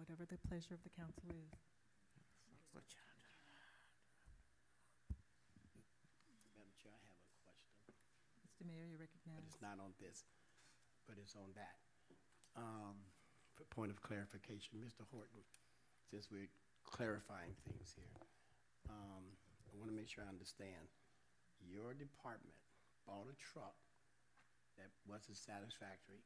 Whatever the pleasure of the council is. Madam Chair, I have a question. Mr. Mayor, you recognize. But it's not on this, but it's on that. For point of clarification, Mr. Horton, since we're clarifying things here, I want to make sure I understand. Your department bought a truck that wasn't satisfactory,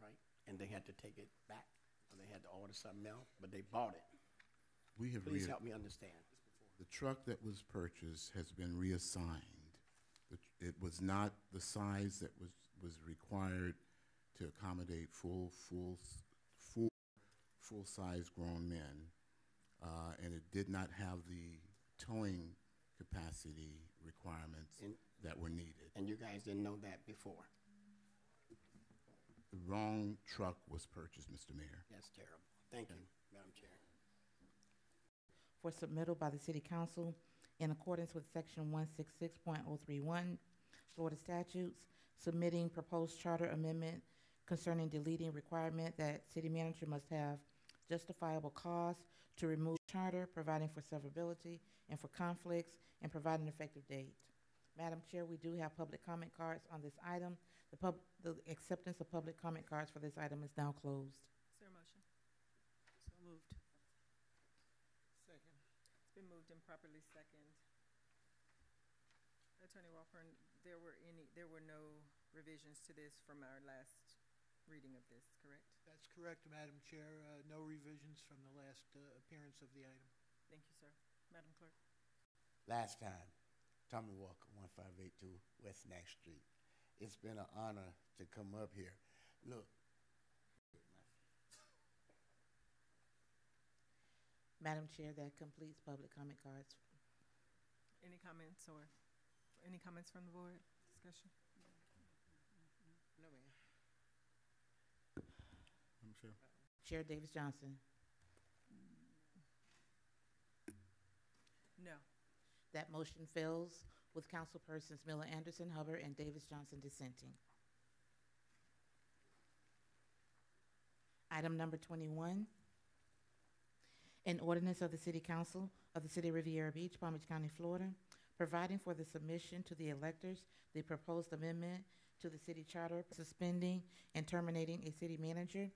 right? And they had to take it back, or they had to order something else, but they bought it. We have Please help me understand. the truck that was purchased has been reassigned. It was not the size that was required to accommodate full-size grown men, and it did not have the towing capacity requirements that were needed. And you guys didn't know that before? The wrong truck was purchased, Mr. Mayor. That's terrible. Thank you, Madam Chair. For submittal by the City Council in accordance with Section 166.031 Florida statutes, submitting proposed charter amendment concerning deleting requirement that city manager must have justifiable cause to remove charter, providing for severability and for conflicts, and providing an effective date. Madam Chair, we do have public comment cards on this item. The acceptance of public comment cards for this item is now closed. Is there a motion? So moved. Second. It's been moved and properly second. Attorney Walpern, there were no revisions to this from our last reading of this, correct? That's correct, Madam Chair. No revisions from the last appearance of the item. Thank you, sir. Madam Clerk. Last time, Tommy Walker, 1582 West Nash Street. It's been an honor to come up here. Look. Madam Chair, that completes public comment cards. Any comments from the board? Discussion? No, ma'am. I'm sure. Chair Davis Johnson. No. That motion fails with councilpersons Miller Anderson, Hubbard, and Davis Johnson dissenting. Item number 21. An ordinance of the City Council of the City of Riviera Beach, Palm Beach County, Florida, providing for the submission to the electors the proposed amendment to the city charter, suspending and terminating a city manager,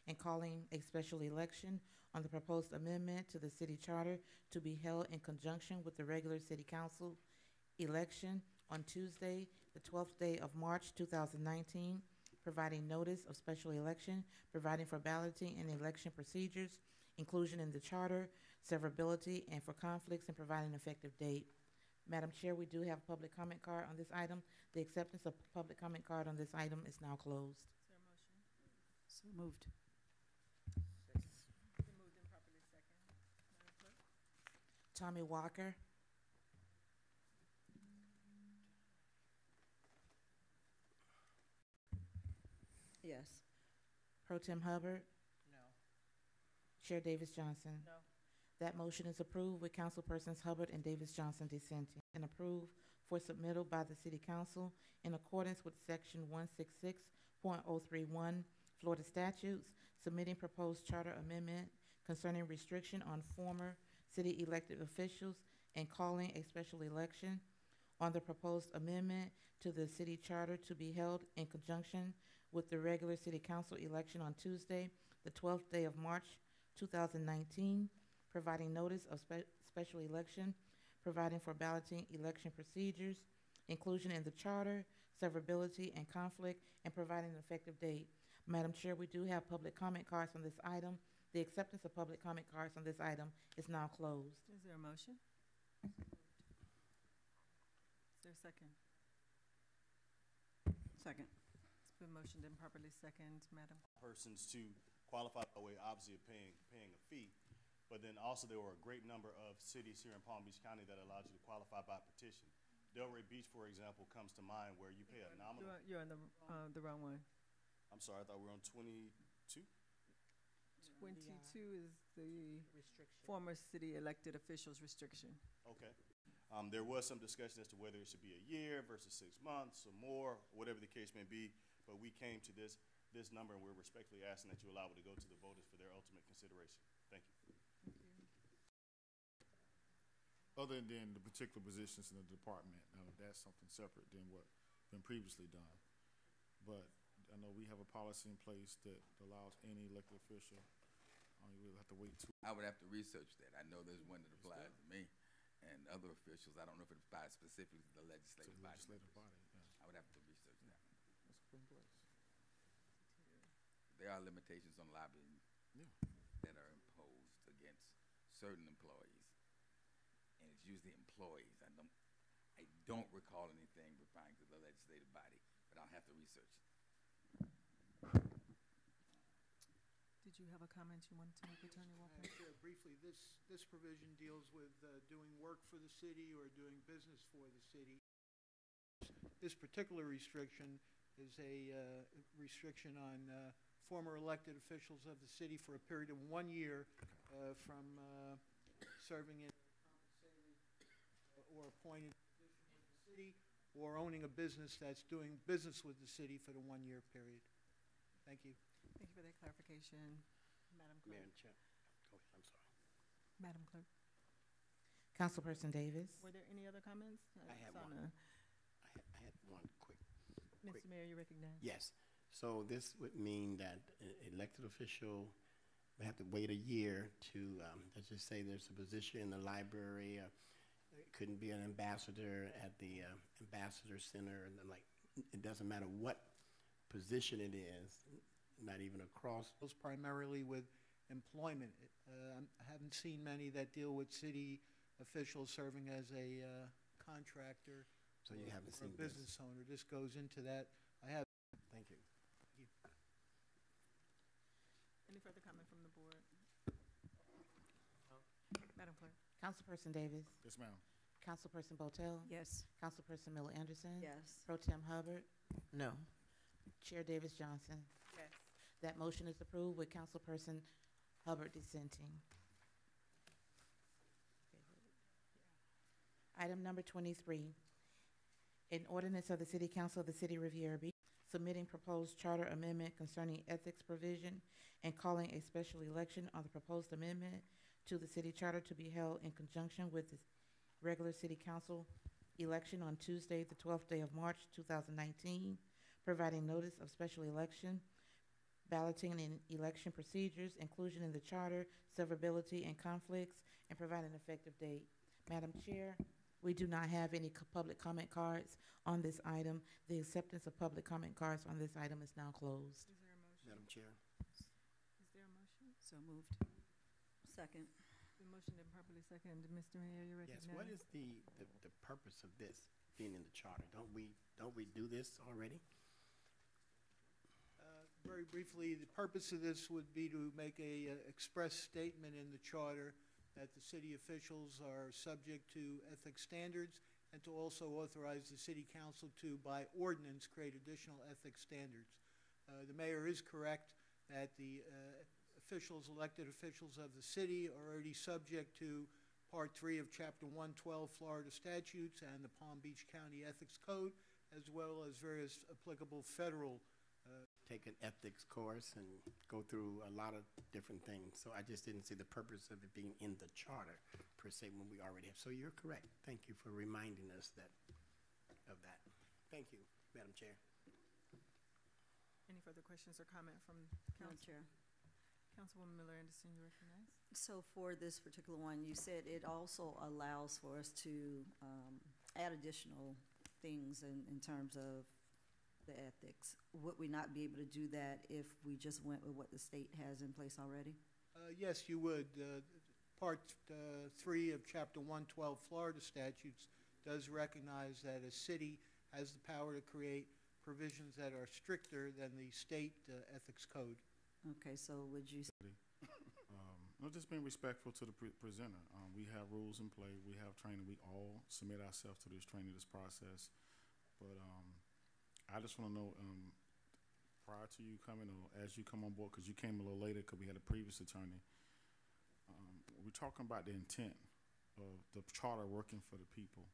and calling a special election on the proposed amendment to the city charter to be held in conjunction with the regular city council election on Tuesday, the 12th day of March 2019, providing notice of special election, providing for balloting and election procedures, inclusion in the charter, severability, and for conflicts, and providing an effective date. Madam Chair, we do have a public comment card on this item. The acceptance of public comment card on this item is now closed. Is there a motion? So moved. It's been moved and properly second. Madam Clerk. Tommy Walker. Yes. Pro Tem Hubbard. No. Chair Davis Johnson. No. That motion is approved with councilpersons Hubbard and Davis Johnson dissenting, and approved for submittal by the City Council in accordance with Section 166.031 Florida statutes, submitting proposed charter amendment concerning restriction on former city elected officials and calling a special election on the proposed amendment to the city charter to be held in conjunction with the regular city council election on Tuesday, the 12th day of March 2019, providing notice of special election, providing for balloting election procedures, inclusion in the charter, severability and conflict, and providing an effective date. Madam Chair, we do have public comment cards on this item. The acceptance of public comment cards on this item is now closed. Is there a motion? Is there a second? Second. It's been motioned and properly second. Madam. Persons to qualify by way, obviously, of paying a fee, but then also there were a great number of cities here in Palm Beach County that allowed you to qualify by petition. Delray Beach, for example, comes to mind, where you pay a nominal. You're on the wrong one. I'm sorry, I thought we were on 22. 22 is the Restriction. former city elected officials restriction. Okay. There was some discussion as to whether it should be a year versus 6 months or more, whatever the case may be, but we came to this. this number, and we're respectfully asking that you allow it to go to the voters for their ultimate consideration. Thank you. Other than the particular positions in the department, that's something separate than what been previously done. But I know we have a policy in place that allows any elected official, we'll have to wait till. I would have to research that. I know there's one that applies to me and other officials. I don't know if it applies specifically to the legislative body. Yeah. I would have to research that. That's put in place. There are limitations on lobbying Yeah. that are imposed against certain employees, and it's usually employees. I don't recall anything referring to the legislative body, but I'll have to research it. Did you have a comment you wanted to make, Attorney Walker? Sure, briefly, this provision deals with doing work for the city or doing business for the city. This particular restriction is a restriction on former elected officials of the city for a period of 1 year from serving in a compensated or appointed position with the city or owning a business that's doing business with the city for the 1 year period. Thank you. Thank you for that clarification, Madam Clerk. Madam Chair. Oh, I'm sorry. Madam Clerk. Councilperson Davis. Were there any other comments? I had saw one. none. I had one quick. Mr. Mayor, you recognize? Yes. So this would mean that an elected official would have to wait a year to, let's just say there's a position in the library, it couldn't be an ambassador at the Ambassador Center, and then it doesn't matter what position it is, not even across. Deals primarily with employment. I haven't seen many that deal with city officials serving as a contractor. So you haven't or seen a business owner. This goes into that. I have. Thank you. Any further comment from the board? Madam Clerk. Councilperson Davis. Yes, ma'am. Councilperson Botel. Yes. Councilperson Miller Anderson. Yes. Pro Tem Hubbard. No. Chair Davis Johnson. Yes. That motion is approved with Councilperson Hubbard dissenting. Item number 23, an ordinance of the City Council of the City of Riviera Beach submitting proposed charter amendment concerning ethics provision and calling a special election on the proposed amendment to the city charter to be held in conjunction with the regular City Council election on Tuesday, the 12th day of March, 2019, providing notice of special election, balloting and election procedures, inclusion in the charter, severability and conflicts, and providing an effective date. Madam Chair, we do not have any public comment cards on this item. The acceptance of public comment cards on this item is now closed. Is there a motion? Madam Chair. Is there a motion? So moved. Second. The motion been properly seconded. Mr. Mayor, you Yes, recognize? what is the purpose of this being in the charter? Don't we do this already? Very briefly, the purpose of this would be to make a express statement in the charter that the city officials are subject to ethics standards, and to also authorize the city council to, by ordinance, create additional ethics standards. The mayor is correct that the elected officials of the city are already subject to Part 3 of Chapter 112 Florida statutes and the Palm Beach County Ethics Code, as well as various applicable federal Take an ethics course and go through a lot of different things. So I just didn't see the purpose of it being in the charter per se when we already have. So you're correct. Thank you for reminding us of that. Thank you, Madam Chair. Any further questions or comment from Madam council? Chair. Councilwoman Miller Anderson, you recognize? So for this particular one, you said it also allows for us to add additional things in terms of the ethics. Would we not be able to do that if we just went with what the state has in place already? Yes, you would. Part 3 of Chapter 112 Florida statutes does recognize that a city has the power to create provisions that are stricter than the state ethics code. Okay, so would you? I'm just being respectful to the presenter. We have rules in play. We have training. We all submit ourselves to this training, this process. But I just want to know, prior to you coming or as you come on board, because you came a little later because we had a previous attorney, we're talking about the intent of the charter working for the people.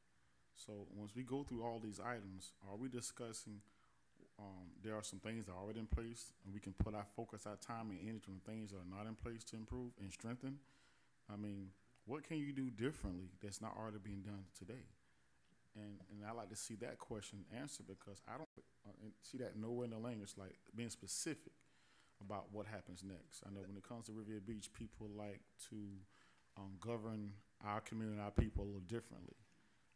So once we go through all these items, are we discussing there are some things that are already in place, and we can put our focus, our time, and energy on things that are not in place to improve and strengthen. I mean, what can you do differently that's not already being done today? And I like to see that question answered, because I don't see that nowhere in the language, like being specific about what happens next. I know when it comes to Riviera Beach, people like to govern our community and our people a little differently.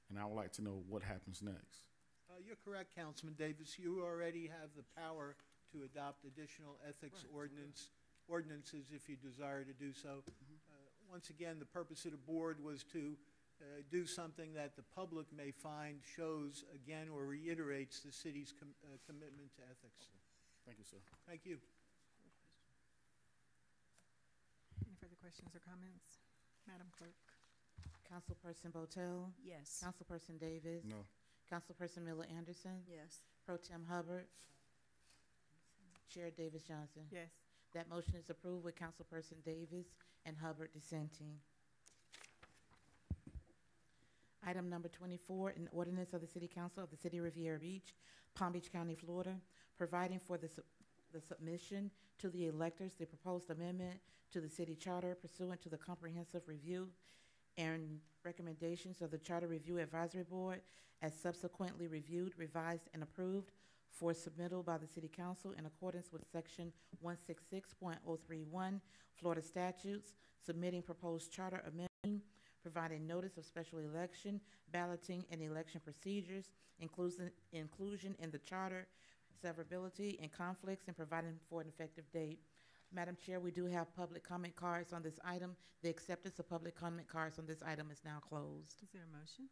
And I would like to know what happens next. You're correct, Councilman Davis. You already have the power to adopt additional ethics ordinances if you desire to do so. Once again, the purpose of the board was to do something that the public may find shows again or reiterates the city's commitment to ethics. Okay. Thank you, sir. Thank you. Any further questions or comments? Madam Clerk? Councilperson Botel? Yes. Councilperson Davis? No. Councilperson Miller Anderson? Yes. Pro Tem Hubbard? Chair Davis Johnson? Yes. That motion is approved with Councilperson Davis and Hubbard dissenting. Item number 24, an ordinance of the City Council of the City of Riviera Beach, Palm Beach County, Florida, providing for the submission to the electors the proposed amendment to the city charter pursuant to the comprehensive review and recommendations of the Charter Review Advisory Board as subsequently reviewed, revised, and approved for submittal by the City Council in accordance with Section 166.031 Florida statutes, submitting proposed charter amendment, providing notice of special election, balloting, and election procedures, inclusion in the charter, severability, and conflicts, and providing for an effective date. Madam Chair, we do have public comment cards on this item. The acceptance of public comment cards on this item is now closed. Is there a motion?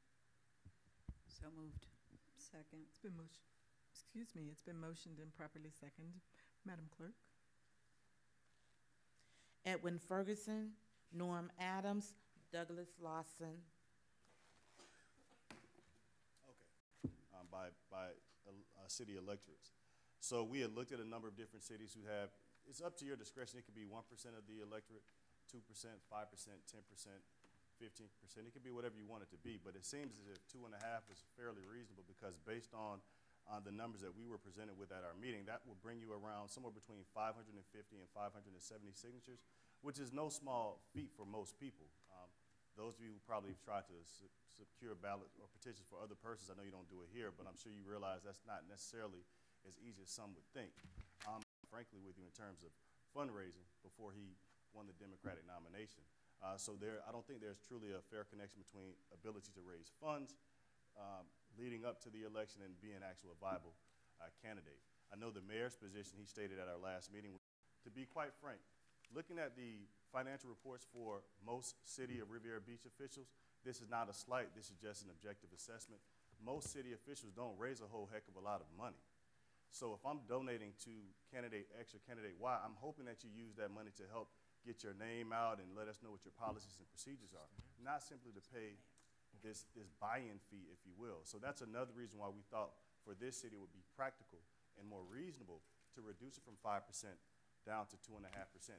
So moved. Second. It's been it's been motioned and properly seconded. Madam Clerk? Edwin Ferguson, Norm Adams, Douglas Lawson. Okay. By city electorates. So we had looked at a number of different cities who have, it's up to your discretion. It could be 1% of the electorate, 2%, 5%, 10%, 15%. It could be whatever you want it to be, but it seems as if 2.5 is fairly reasonable, because based on the numbers that we were presented with at our meeting, that will bring you around somewhere between 550 and 570 signatures, which is no small feat for most people. Those of you who probably have tried to secure ballot or petitions for other persons, I know you don't do it here, but I'm sure you realize that's not necessarily as easy as some would think. Frankly, with you in terms of fundraising before he won the Democratic nomination. So I don't think there's truly a fair connection between ability to raise funds leading up to the election and being actually a viable candidate. I know the mayor's position, he stated at our last meeting, to be quite frank, looking at the financial reports for most City of Riviera Beach officials, this is not a slight, this is just an objective assessment. Most city officials don't raise a whole heck of a lot of money. So if I'm donating to candidate X or candidate Y, I'm hoping that you use that money to help get your name out and let us know what your policies and procedures are, not simply to pay this buy-in fee, if you will. So that's another reason why we thought for this city it would be practical and more reasonable to reduce it from 5% down to 2.5%.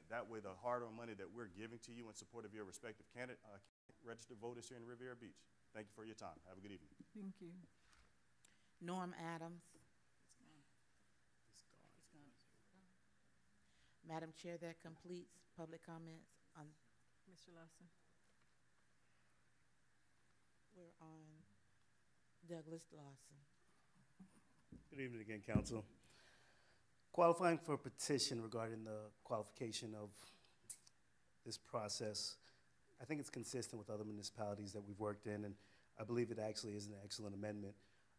That way the hard-earned money that we're giving to you in support of your respective registered voters here in Riviera Beach. Thank you for your time. Have a good evening. Thank you. Norm Adams. Madam Chair, that completes public comments on. Mr. Lawson? We're on Douglas Lawson. Good evening again, Council. Qualifying for a petition regarding the qualification of this process, I think it's consistent with other municipalities that we've worked in, and I believe it actually is an excellent amendment.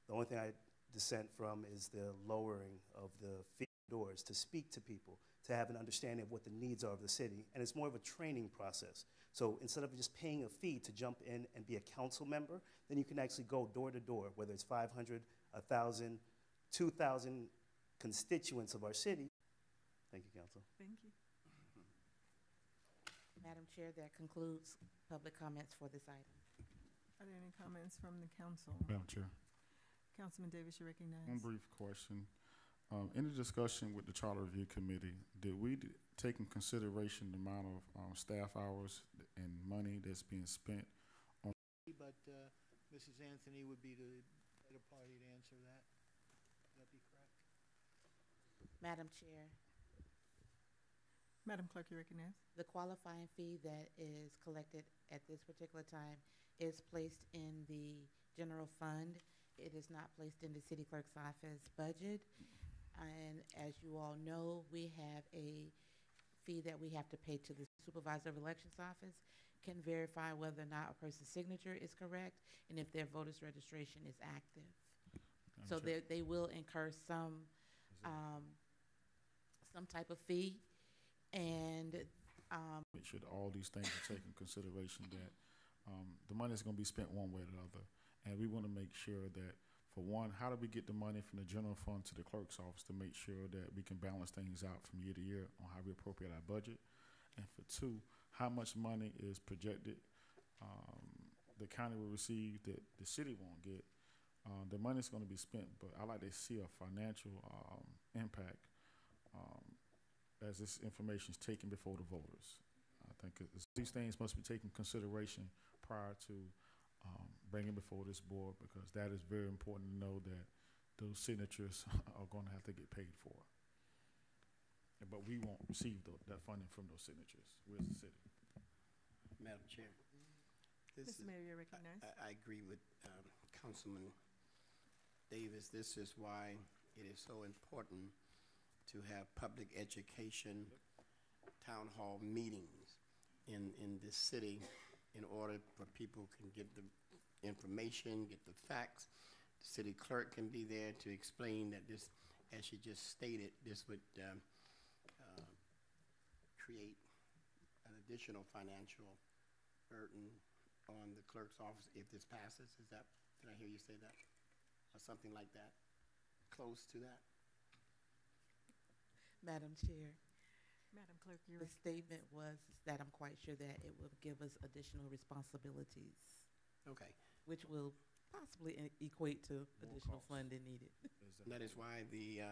The only thing I dissent from is the lowering of the fee doors to speak to people, to have an understanding of what the needs are of the city, and it's more of a training process. So instead of just paying a fee to jump in and be a council member, then you can actually go door to door, whether it's 500, 1,000, 2,000 constituents of our city. Thank you, Council. Thank you. Madam Chair, that concludes public comments for this item. Are there any comments from the council? Madam Chair. Councilman Davis, you recognize. One brief question. In the discussion with the Charter Review Committee, did we take in consideration the amount of staff hours and money that's being spent on? But Mrs. Anthony would be the better party to answer that. Would that be correct? Madam Chair, Madam Clerk, you recognize? the qualifying fee that is collected at this particular time is placed in the general fund. It is not placed in the city clerk's office budget. And as you all know, we have a fee that we have to pay to the supervisor of elections office, can verify whether or not a person's signature is correct and if their voter's registration is active. So Chair. they will incur some type of fee, and Make sure that all these things are taken into consideration, that the money is going to be spent one way or the other. And we want to make sure that, for one, how do we get the money from the general fund to the clerk's office to make sure that we can balance things out from year to year on how we appropriate our budget? And for two, how much money is projected the county will receive that the city won't get? The money's going to be spent, but I like to see a financial impact as this information is taken before the voters. I think these things must be taken consideration prior to bringing before this board, because that is very important to know that those signatures are going to have to get paid for. But we won't receive that funding from those signatures. Where's the city? Madam Chair. Mr. Mayor, you recognize? I agree with Councilman Davis. This is why it is so important to have public education town hall meetings in this city, in order for people can get the information, get the facts. The city clerk can be there to explain that this, as she just stated, this would create an additional financial burden on the clerk's office if this passes. Is that, did I hear you say that? Or something like that? Close to that? Madam Chair, Madam Clerk, you the statement was that I'm quite sure that it will give us additional responsibilities, Okay. which will possibly equate to additional costs. funding needed. That is why the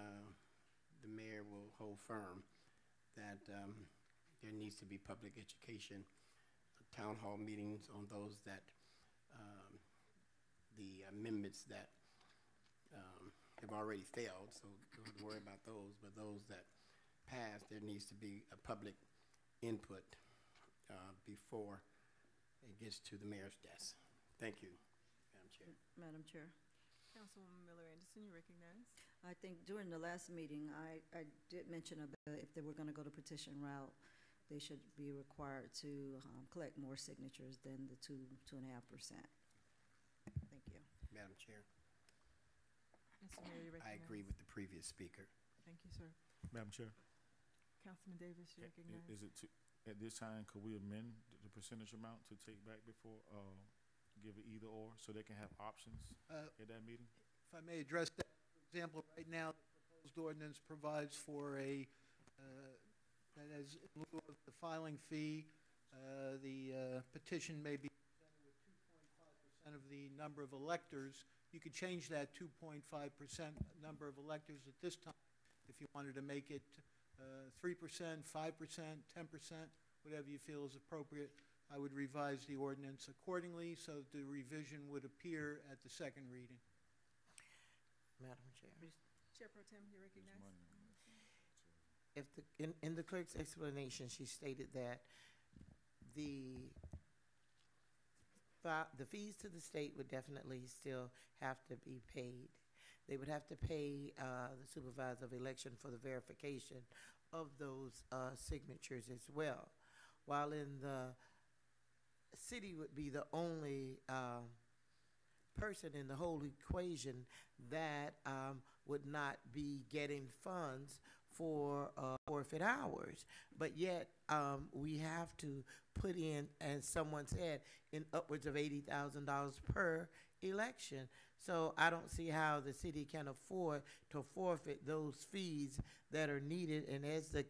mayor will hold firm that there needs to be public education, town hall meetings on those that, the amendments that have already failed, so don't worry about those, but those that pass, there needs to be a public input before it gets to the mayor's desk. Thank you, Madam Chair. Madam Chair. Councilwoman Miller Anderson, you recognize? I think during the last meeting, I did mention about if they were going to go the petition route, they should be required to collect more signatures than the 2.5%. Thank you. Madam Chair, Mr. Mayor, you recognize? I agree with the previous speaker. Thank you, sir. Madam Chair, Councilman Davis, you recognize? is it at this time, could we amend the percentage amount to take back before, give it either or, so they can have options at that meeting? If I may address that, for example, right now, the proposed ordinance provides for a, that as in lieu of the filing fee, the petition may be presented with 2.5% of the number of electors. You could change that 2.5% number of electors at this time if you wanted to make it 3%, 5%, 10%, whatever you feel is appropriate. I would revise the ordinance accordingly so that the revision would appear at the second reading. Madam Chair, Chair Pro Tem, you recognize? if in the clerk's explanation, she stated that the fees to the state would definitely still have to be paid. They would have to pay the supervisor of election for the verification of those signatures as well. While in the city would be the only person in the whole equation that would not be getting funds for forfeit hours. But yet we have to put in, as someone said, in upwards of $80,000 per election. So I don't see how the city can afford to forfeit those fees that are needed. And as the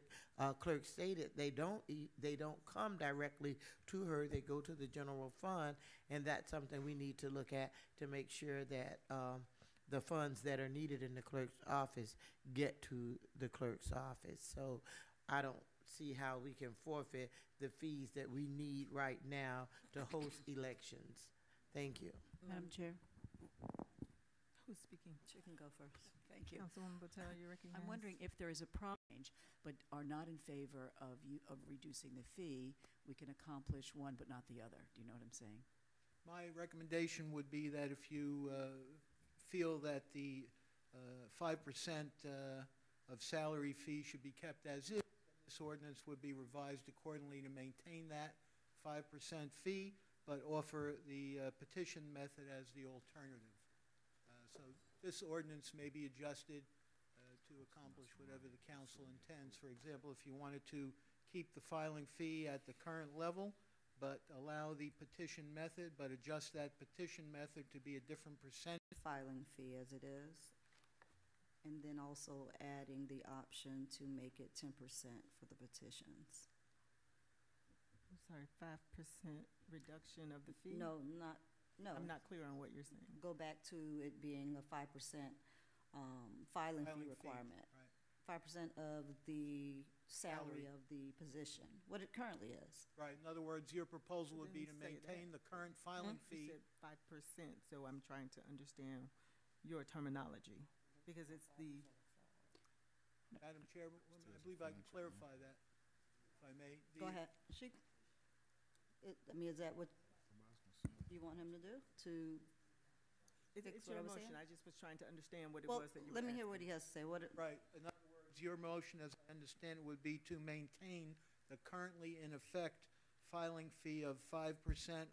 clerk stated, they don't come directly to her. They go to the general fund, and that's something we need to look at to make sure that the funds that are needed in the clerk's office get to the clerk's office. So I don't see how we can forfeit the fees that we need right now to host elections. Thank you. Madam Chair. Who's speaking? She can go first. Thank you. Councilwoman Patel, you recognize? I'm wondering if there is a change, but are not in favor of of reducing the fee, we can accomplish one but not the other. Do you know what I'm saying? My recommendation would be that if you feel that the 5% of salary fee should be kept as is, this ordinance would be revised accordingly to maintain that 5% fee, but offer the petition method as the alternative. So this ordinance may be adjusted to accomplish whatever the council intends. For example, if you wanted to keep the filing fee at the current level, but allow the petition method, but adjust that petition method to be a different percentage. Filing fee as it is, and then also adding the option to make it 10% for the petitions. I'm sorry, 5% reduction of the fee? No. I'm not clear on what you're saying. Go back to it being a 5% filing fee Filing requirement. Right. 5% of the salary of the position, what it currently is. Right. In other words, your proposal would be to Didn't say maintain the current filing You fee. said 5%, so I'm trying to understand your terminology, because it's the, Madam Chairman, I believe I can clarify that, if I may. Go ahead. Is that what you want him to do? it's Fix your what I was motion. saying? I just was trying to understand what it Well, was that you were let me hear asking. what he has to say. Right. In other words, your motion, as I understand it, would be to maintain the currently in effect filing fee of 5%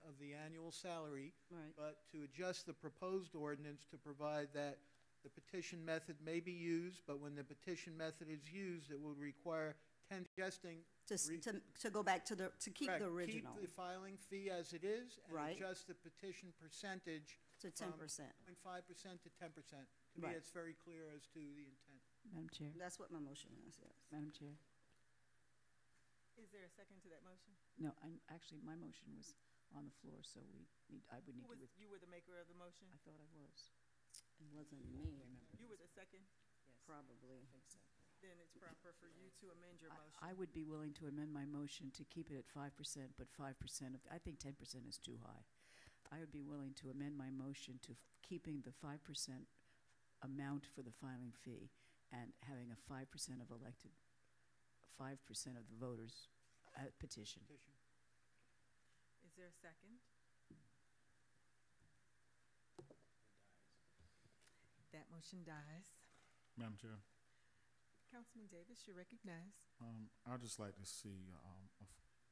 of the annual salary, Right. but to adjust the proposed ordinance to provide that the petition method may be used, but when the petition method is used, it will require adjusting. To go back to keep Correct. the original. Keep the filing fee as it is, and Right. adjust the petition percentage To 10%. from 0.5% to 10%. To me, Right. it's very clear as to the intent. Madam Chair? That's what my motion is, yes. Madam Chair? Is there a second to that motion? No, actually, my motion was on the floor, so I would need to You were the maker of the motion? I thought I was. It wasn't me. You were the second? Probably. Then it's proper for you to amend your motion. I would be willing to amend my motion to keep it at 5%, but 5% I think 10% is too high. I would be willing to amend my motion to keeping the 5% amount for the filing fee and having a 5% of elected, 5% of the voters petition. Is there a second? That motion dies. Madam Chair, Councilman Davis, you're recognized. I'd just like to see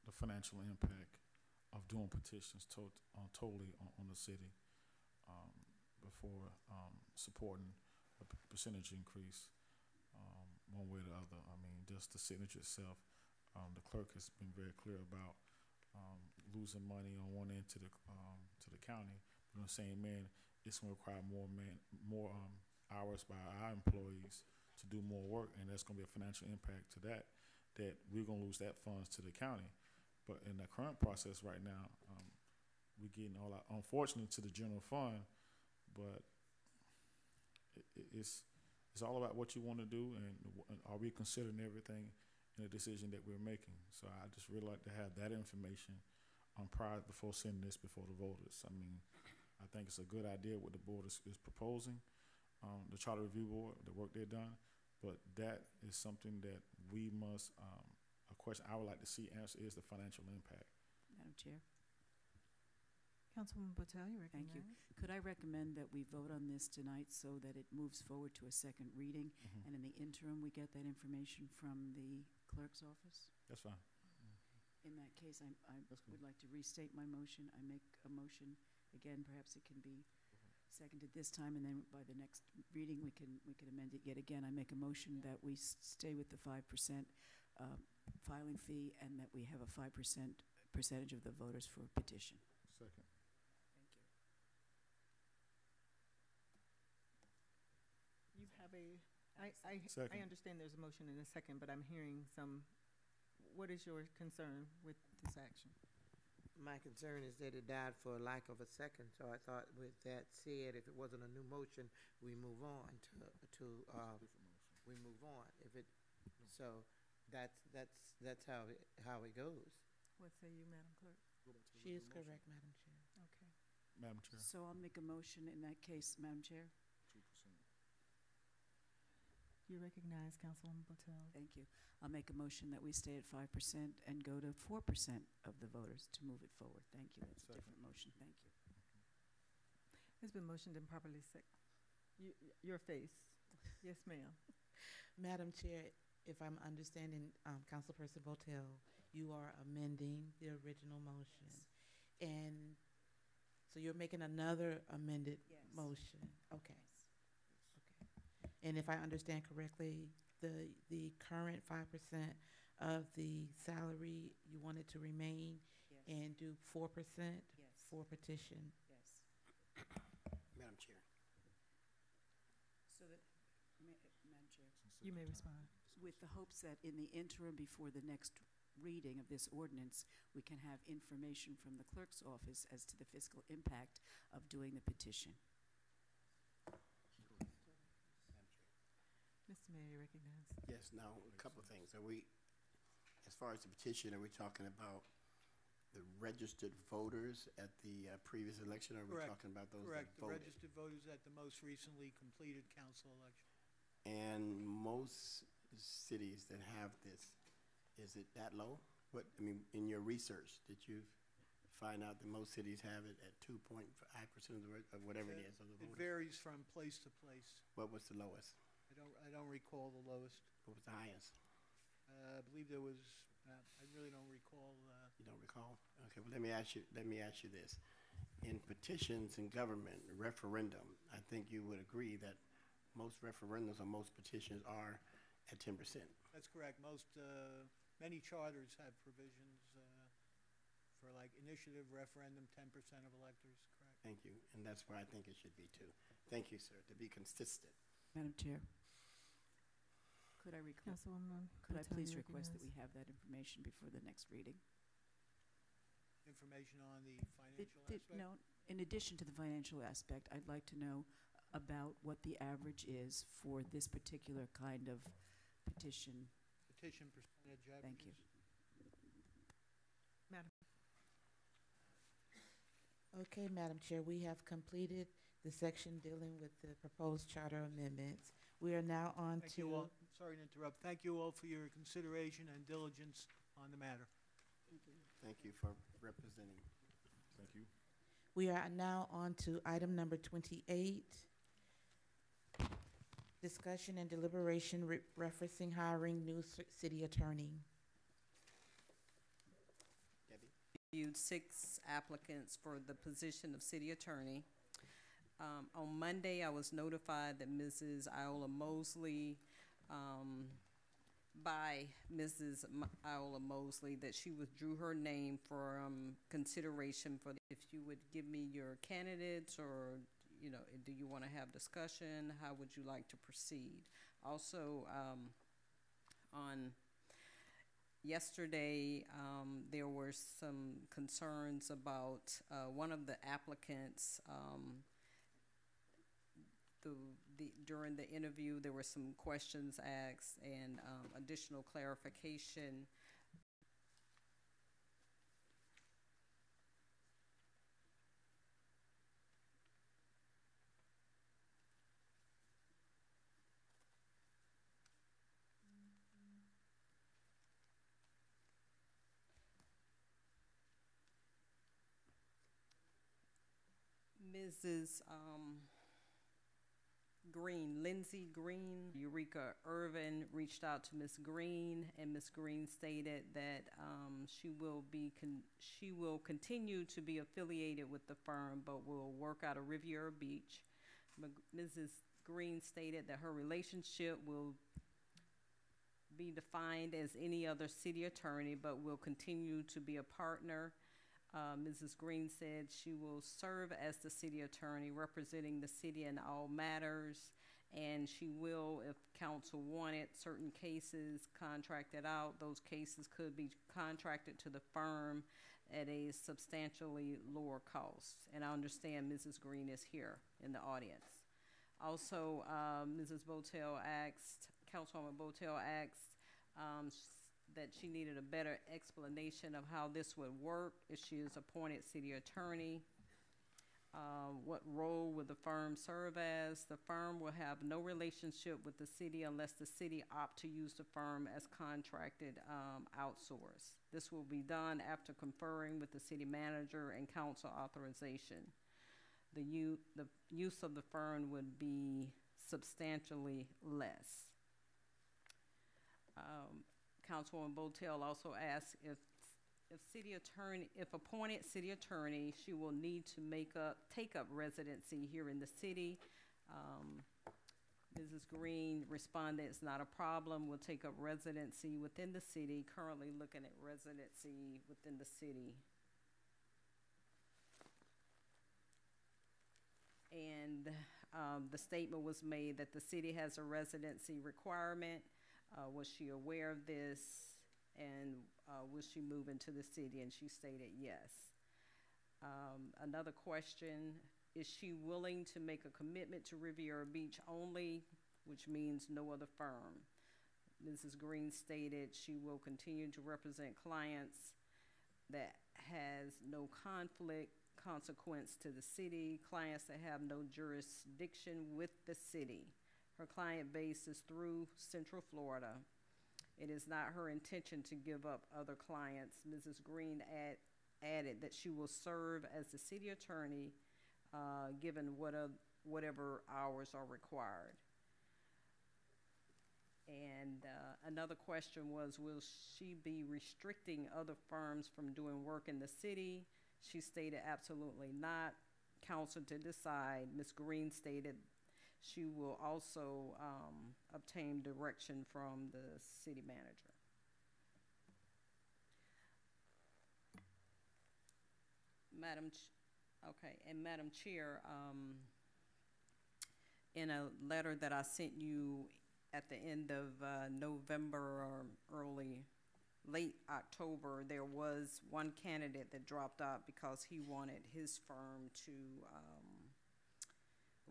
the financial impact of doing petitions totally on the city before supporting a percentage increase one way or the other. I mean, just the signature itself, the clerk has been very clear about losing money on one end to the county. But on the same end, it's going to require more hours by our employees to do more work, and that's going to be a financial impact to that we're going to lose that funds to the county. But in the current process right now, we're getting all out, unfortunately, to the general fund, but it's all about what you want to do, and are we considering everything in the decision that we're making. So I just really like to have that information prior before sending this before the voters. I mean, I think it's a good idea what the board is proposing, the Charter Review Board, the work they've done, but that is something that we must, a question I would like to see answered is the financial impact. Madam Chair? Councilwoman Patel, you're Thank recognized. you. Could I recommend that we vote on this tonight so that it moves forward to a second reading, and in the interim, we get that information from the clerk's office? That's fine. In that case, I would like to restate my motion. I make a motion, again, perhaps it can be seconded this time, and then by the next reading, we can amend it yet again. I make a motion that we stay with the 5% filing fee, and that we have a 5% percentage of the voters for petition. Second. You have I Second. understand there's a motion in a second, but I'm hearing what is your concern with this action? My concern is that it died for lack of a second, so I thought with that said, if it wasn't a new motion, we move on we move on. So that's how it goes. What say you, Madam Clerk? She is correct, Madam Chair. Okay. Madam Chair. So I'll make a motion in that case, Madam Chair. You recognize Councilwoman Botel. Thank you. I'll make a motion that we stay at 5% and go to 4% of the voters to move it forward. Thank you. That's a different motion. Thank you. It's been motioned and properly your face. Yes, ma'am. Madam Chair, if I'm understanding, Councilperson Botel, you are amending the original motion. And so you're making another amended motion? Okay. Okay. And if I understand correctly, the current 5% of the salary, you want it to remain and do 4% for petition? Yes. Madam Chair. So that, Madam Chair. You may respond. With the hopes that in the interim before the next reading of this ordinance, we can have information from the clerk's office as to the fiscal impact of doing the petition. Mr. Mayor, you recognize. Yes, now, a couple of things. Are we, as far as the petition, are we talking about the registered voters at the previous election, or are we talking about those that voted? Correct, the registered voters at the most recently completed council election. And most cities that have this, is it that low? What, I mean, in your research, did you find out that most cities have it at 2.5% of whatever it is of the It voters? varies from place to place. What was the lowest? I don't recall the lowest. What was the highest? I believe there was, I really don't recall. You don't recall? Okay, well, let me ask you this. In petitions in government, referendum, I think you would agree that most referendums or most petitions are at 10%. That's correct. Many charters have provisions for like initiative, referendum, 10% of electors, correct? Thank you, and that's where I think it should be too. Thank you, sir, to be consistent. Madam Chair. Could I Councilwoman please request that we have that information before the next reading? Information on the financial aspect? No, in addition to the financial aspect, I'd like to know about what the average is for this particular kind of petition. Petition percentage averages. Thank you. Madam. Okay, Madam Chair, we have completed the section dealing with the proposed charter amendments. We are now on Thank you all. Sorry to interrupt. Thank you all for your consideration and diligence on the matter. Thank you for representing. Thank you. We are now on to item number 28. Discussion and deliberation referencing hiring new city attorney. Debbie? Viewed 6 applicants for the position of city attorney. On Monday, I was notified that Mrs. Iola Mosley, by Mrs. Iola Mosley, that she withdrew her name for consideration for if you would give me your candidates, or do you want to have discussion? How would you like to proceed? Also, on yesterday, there were some concerns about one of the applicants. During the interview, there were some questions asked and additional clarification. Mrs. Green, Lindsay Green, Eureka Irvin reached out to Ms. Green, and Ms. Green stated that she will continue to be affiliated with the firm, but will work out of Riviera Beach. Mrs. Green stated that her relationship will be defined as any other city attorney, but will continue to be a partner. Mrs. Green said she will serve as the city attorney, representing the city in all matters, and she will, if council wanted certain cases contracted out, those cases could be contracted to the firm at a substantially lower cost. And I understand Mrs. Green is here in the audience. Also, Mrs. Botel asked, Councilwoman Botel asked, that she needed a better explanation of how this would work if she is appointed city attorney. What role will the firm serve as? The firm will have no relationship with the city unless the city opt to use the firm as contracted outsource. This will be done after conferring with the city manager and council authorization. The use of the firm would be substantially less. Councilwoman Botel also asked if appointed city attorney, she will need to take up residency here in the city. Mrs. Green responded, it's not a problem. We'll take up residency within the city, currently looking at residency within the city. And the statement was made that the city has a residency requirement. Was she aware of this? And will she move into the city? And she stated yes. Another question, is she willing to make a commitment to Riviera Beach only, which means no other firm? Mrs. Green stated she will continue to represent clients that has no conflict, consequence to the city, clients that have no jurisdiction with the city. Her client base is through Central Florida. It is not her intention to give up other clients. Mrs. Green added that she will serve as the city attorney given whatever hours are required. And another question was, will she be restricting other firms from doing work in the city? She stated absolutely not. Council to decide. Ms. Green stated she will also obtain direction from the city manager. Madam Chair, in a letter that I sent you at the end of November or late October, there was one candidate that dropped out because he wanted his firm to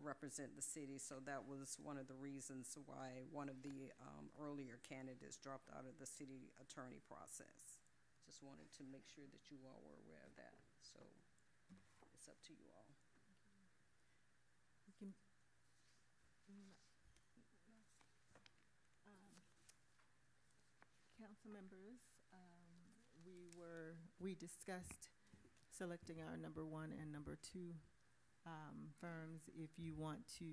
represent the city. So that was one of the reasons why one of the earlier candidates dropped out of the city attorney process. Just wanted to make sure that you all were aware of that. So it's up to you all. You can, council members, we discussed selecting our number 1 and number 2 firms. If you want to,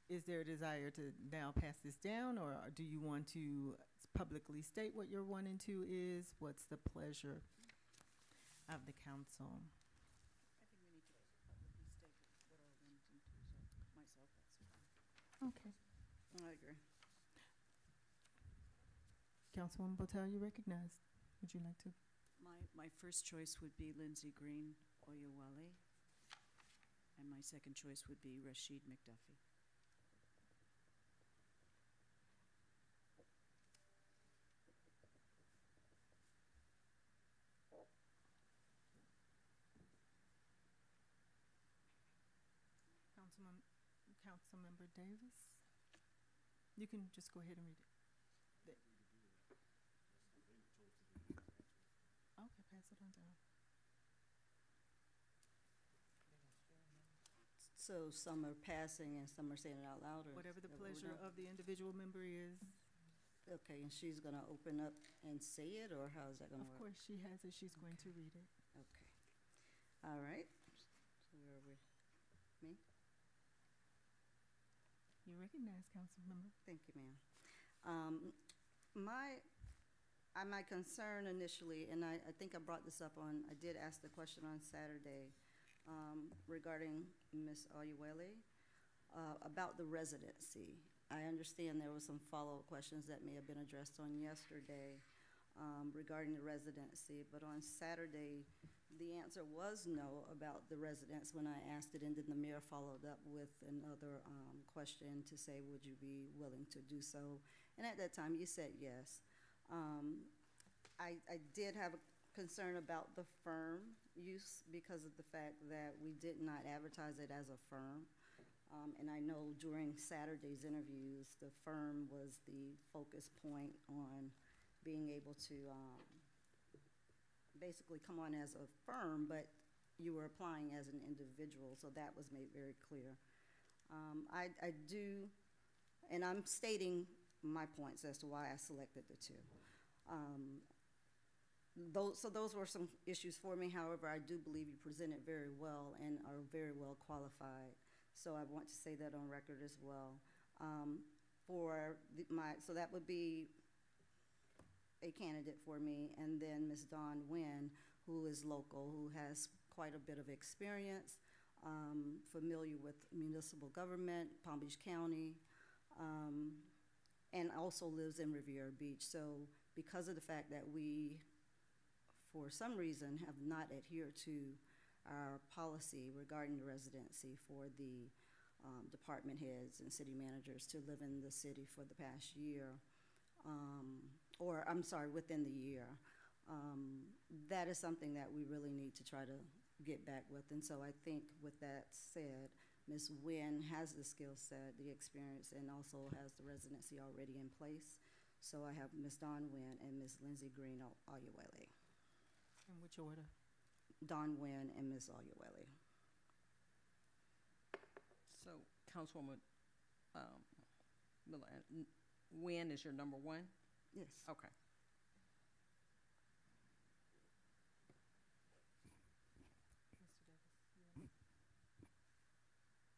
is there a desire to now pass this down, or do you want to publicly state what your 1 and 2 is? What's the pleasure of the council? I think we need to publicly state what our 1s and 2s are. Myself, that's fine. Okay. I agree. Councilwoman Botel, you recognized. Would you like to? My first choice would be Lindsay Green Oyewale, and my second choice would be Rashid McDuffie. Councilmember Davis, you can just go ahead and read it. Okay, pass it on down. So some are passing and some are saying it out loud? Or Whatever the that what we're pleasure doing? of the individual member is. Okay, and she's gonna open up and say it, or how is that gonna Of work? course, she has it. She's going to read it. Okay. All right. So where are we? Me? You recognize, council member. Thank you, ma'am. My concern initially, and I think I brought this up I did ask the question on Saturday regarding Ms. Oyewale about the residency. I understand there were some follow-up questions that may have been addressed on yesterday regarding the residency, but on Saturday, the answer was no about the residence when I asked it, and then the mayor followed up with another question to say, would you be willing to do so? And at that time, you said yes. I did have a concern about the firm use because of the fact that we did not advertise it as a firm. And I know during Saturday's interviews, the firm was the focus point on being able to basically come on as a firm, but you were applying as an individual, so that was made very clear. I do, and I'm stating my points as to why I selected the two. Those were some issues for me. However, I do believe you presented very well and are very well qualified. So I want to say that on record as well. So that would be a candidate for me, and then Ms. Dawn Nguyen, who is local, who has quite a bit of experience, familiar with municipal government, Palm Beach County, and also lives in Riviera Beach. So because of the fact that we, for some reason, have not adhered to our policy regarding the residency for the department heads and city managers to live in the city for the past year, within the year, that is something that we really need to try to get back with. And so I think with that said, Ms. Nguyen has the skill set, the experience, and also has the residency already in place. So I have Ms. Dawn Nguyen and Ms. Lindsay Green Oyewele. In which order? Dawn Nguyen and Ms. Oyewele. So, Councilwoman Miller, Nguyen is your number one? Yes. Okay.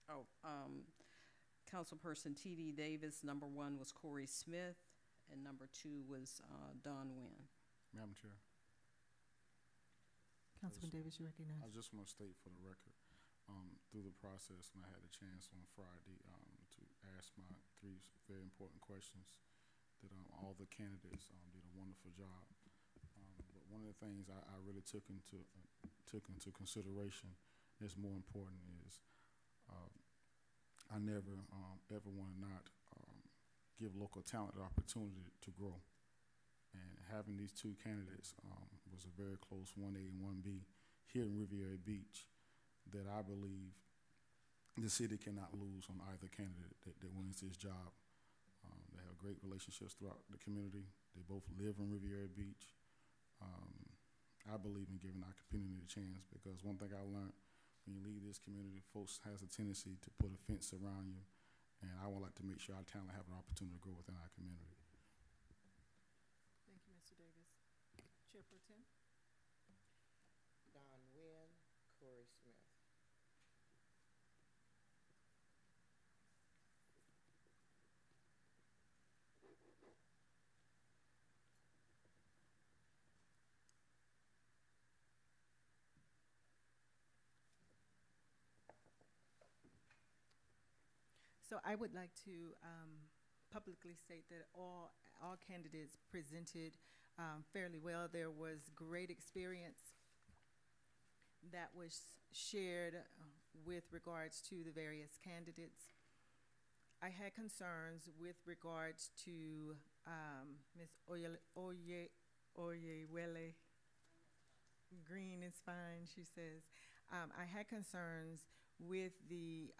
Oh, Councilperson T.D. Davis, number one was Corey Smith, and number two was Dawn Nguyen. Madam Chair. Councilman Davis, you recognize. I just want to state for the record, through the process, when I had a chance on Friday to ask my three very important questions, that all the candidates did a wonderful job. But one of the things I really took into consideration is more important is I never ever want to not give local talent the opportunity to grow. And having these two candidates was a very close 1A and 1B here in Riviera Beach that I believe the city cannot lose on either candidate that wins this job. They have great relationships throughout the community. They both live in Riviera Beach. I believe in giving our community a chance, because one thing I learned, when you leave this community, folks has a tendency to put a fence around you, and I would like to make sure our talent have an opportunity to grow within our community. Thank you, Mr. Davis. Chair Pro Tem. Dawn Nguyen, Corey Smith. So I would like to publicly state that all candidates presented fairly well. There was great experience that was shared with regards to the various candidates. I had concerns with regards to Ms. Oyewele. Green is fine, she says. I had concerns with the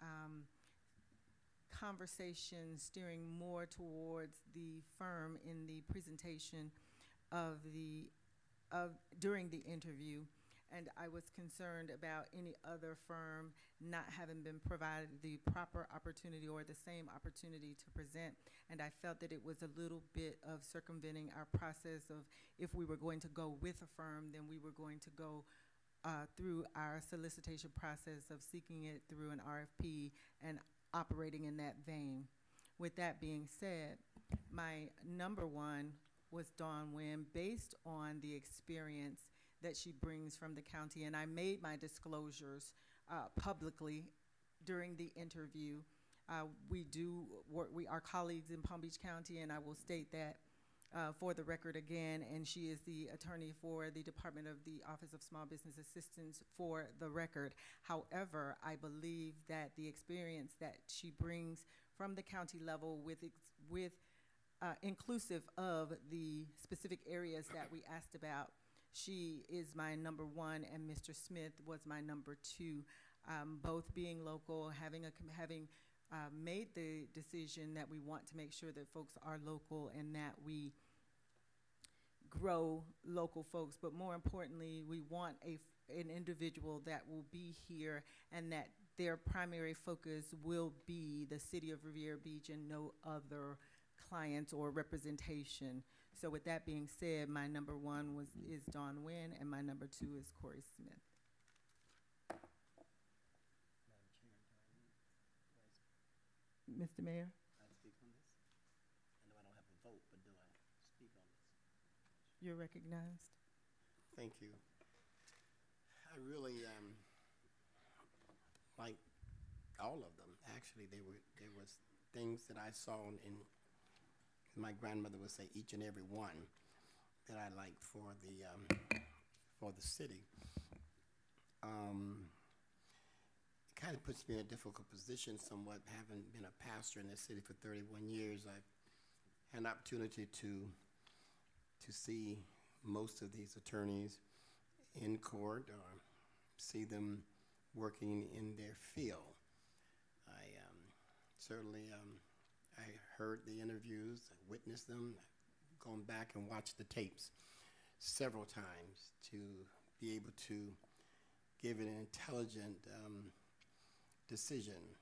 conversation steering more towards the firm in the presentation during the interview, and I was concerned about any other firm not having been provided the proper opportunity or the same opportunity to present, and I felt that it was a little bit of circumventing our process of, if we were going to go with a firm, then we were going to go through our solicitation process of seeking it through an RFP and operating in that vein. With that being said, my number one was Dawn Nguyen, based on the experience that she brings from the county, and I made my disclosures publicly during the interview. We do work, we are colleagues in Palm Beach County, and I will state that for the record again, and she is the attorney for the Department of the Office of Small Business Assistance for the record. However, I believe that the experience that she brings from the county level with inclusive of the specific areas that we asked about, she is my number one, and Mr. Smith was my number two. Both being local, having made the decision that we want to make sure that folks are local and that we grow local folks, but more importantly, we want an individual that will be here and that their primary focus will be the city of Riviera Beach and no other clients or representation. So with that being said, my number 1 is Dawn Nguyen, and my number 2 is Corey Smith. Mr. Mayor? I speak on this? I know I don't have a vote, but do I speak on this? You're recognized. Thank you. I really like all of them. Actually, there was things that I saw in my grandmother would say each and every one that I like for the city. It kind of puts me in a difficult position somewhat, having been a pastor in this city for 31 years. I've had an opportunity to see most of these attorneys in court or see them working in their field. I certainly I heard the interviews, witnessed them, gone back and watched the tapes several times to be able to give an intelligent decision.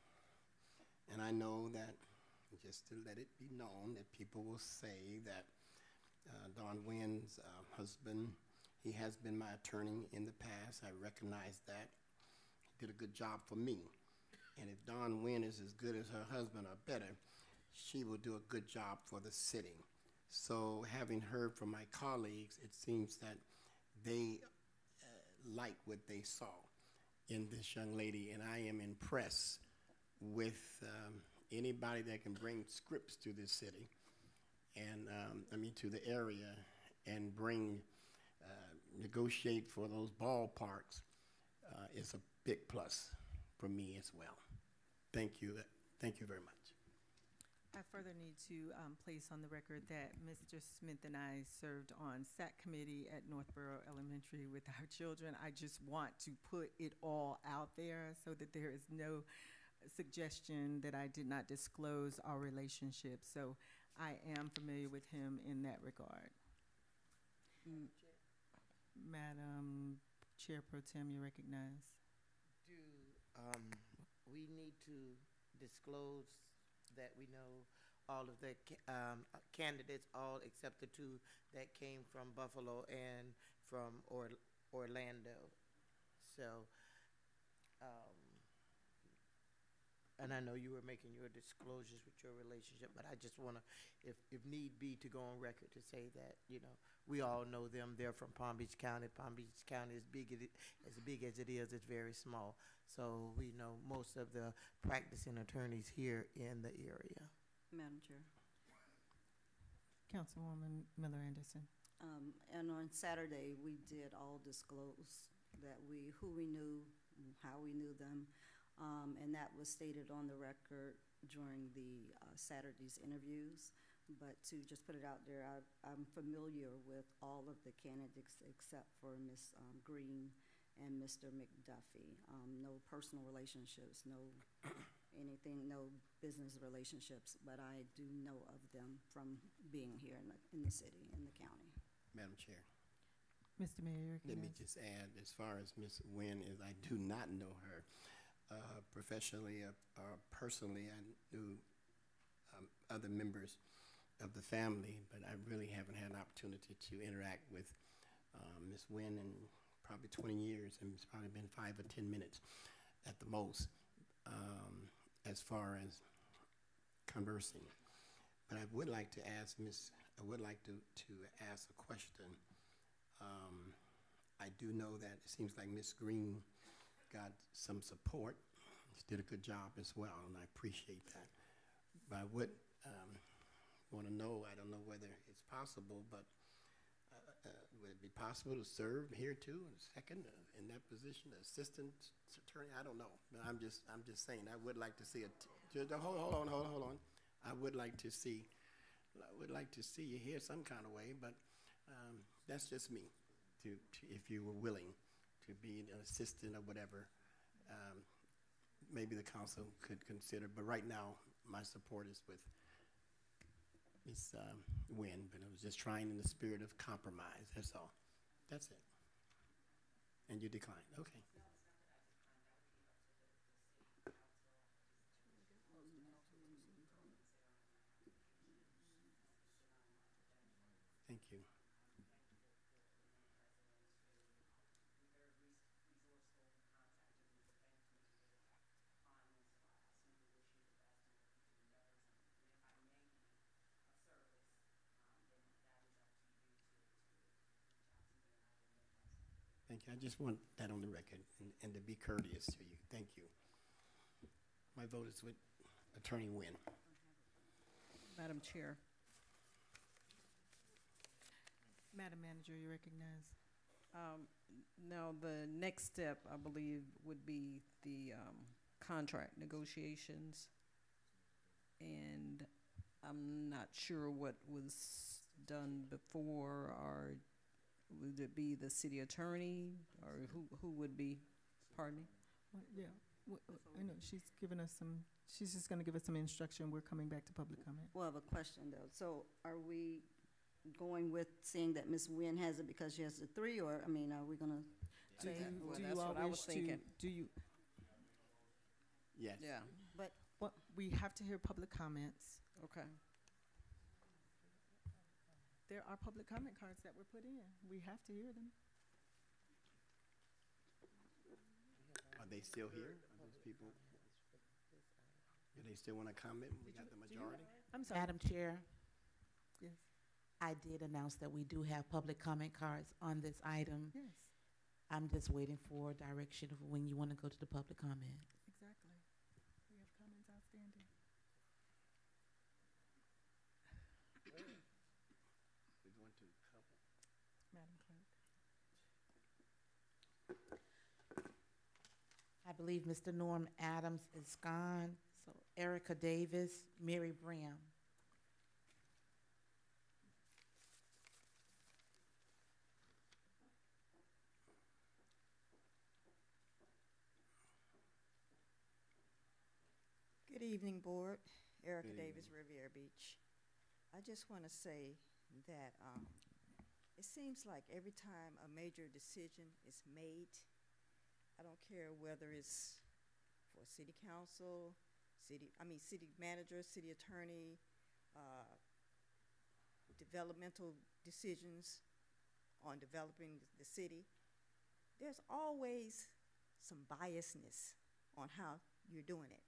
And I know that, just to let it be known, that people will say that Dawn Nguyen's husband, he has been my attorney in the past. I recognize that. He did a good job for me. And if Dawn Nguyen is as good as her husband or better, she will do a good job for the city. So having heard from my colleagues, it seems that they like what they saw in this young lady, and I am impressed with anybody that can bring scripts to this city and to the area and bring negotiate for those ballparks is a big plus for me as well. Thank you very much. I further need to place on the record that Mr. Smith and I served on SAC committee at Northborough Elementary with our children. I just want to put it all out there so that there is no suggestion that I did not disclose our relationship. So I am familiar with him in that regard. Madam Chair Pro Tem, you recognize. Do we need to disclose that we know all of the candidates, all except the 2 that came from Buffalo and from Orlando? So, and I know you were making your disclosures with your relationship, but I just want to, if need be, to go on record to say that, we all know them. They're from Palm Beach County. Palm Beach County is big as it is, it's very small. So we know most of the practicing attorneys here in the area. Madam Chair. Councilwoman Miller Anderson. And on Saturday, we did all disclose that who we knew, how we knew them, and that was stated on the record during the Saturday's interviews. But to just put it out there, I'm familiar with all of the candidates except for Ms. Green and Mr. McDuffie. No personal relationships, no anything, no business relationships, but I do know of them from being here in the city, in the county. Madam Chair. Mr. Mayor. Let me just add, as far as Ms. Nguyen is, I do not know her professionally or personally. I knew other members of the family, but I really haven't had an opportunity to interact with Ms. Nguyen in probably 20 years, and it's probably been 5 or 10 minutes at the most as far as conversing. But I would like to ask I would like to ask a question. I do know that it seems like Ms. Green got some support. She did a good job as well, and I appreciate that. But I would want to know, I don't know whether it's possible, but would it be possible to serve here too, second in that position, assistant attorney? I don't know, but I'm just saying I would like to see hold on. I would like to see you here some kind of way, but that's just me. To if you were willing to be an assistant or whatever, maybe the council could consider. But right now, my support is with Ms. Nguyen, but I was just trying in the spirit of compromise, that's all. That's it. And you declined, okay. Thank you. Thank you. I just want that on the record and to be courteous to you. Thank you. My vote is with Attorney Nguyen. Madam Chair. Madam Manager, you recognize. Now, the next step, I believe, would be the contract negotiations. And I'm not sure what was done before, or would it be the city attorney, or who would be, pardon me? Well, yeah, I know, she's given us some, she's just gonna give us some instruction. We're coming back to public comment. Well, I have a question though. So are we going with saying that Ms. Nguyen has it because she has the 3, or, I mean, are we gonna Do say? you, Well, do that's you all what I wish was to, thinking. do you, Yes. Yeah, But well, we have to hear public comments. okay. There are public comment cards that were put in. We have to hear them. Are they still here? Are those people? Do they still want to comment? We got the majority? I'm sorry. Madam Chair, Yes, I did announce that we do have public comment cards on this item. yes, I'm just waiting for direction of when you want to go to the public comment. exactly. We have comments outstanding. We want to couple. Madam Clerk. I believe Mr. Norm Adams is gone, so Erica Davis, Mary Bram. Good evening, Board. Erica Good Davis, evening. Riviera Beach. I just want to say that it seems like every time a major decision is made, I don't care whether it's for city council, city manager, city attorney, developmental decisions on developing the city, there's always some biasness on how you're doing it.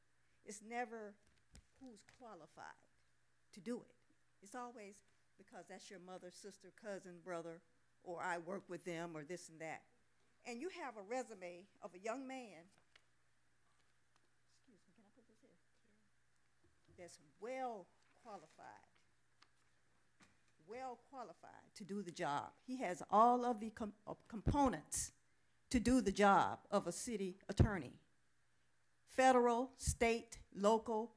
It's never who's qualified to do it. It's always because that's your mother, sister, cousin, brother, or I work with them, or this and that. And you have a resume of a young man, excuse me, can I put this here? That's well qualified to do the job. He has all of the components to do the job of a city attorney. Federal, state, local,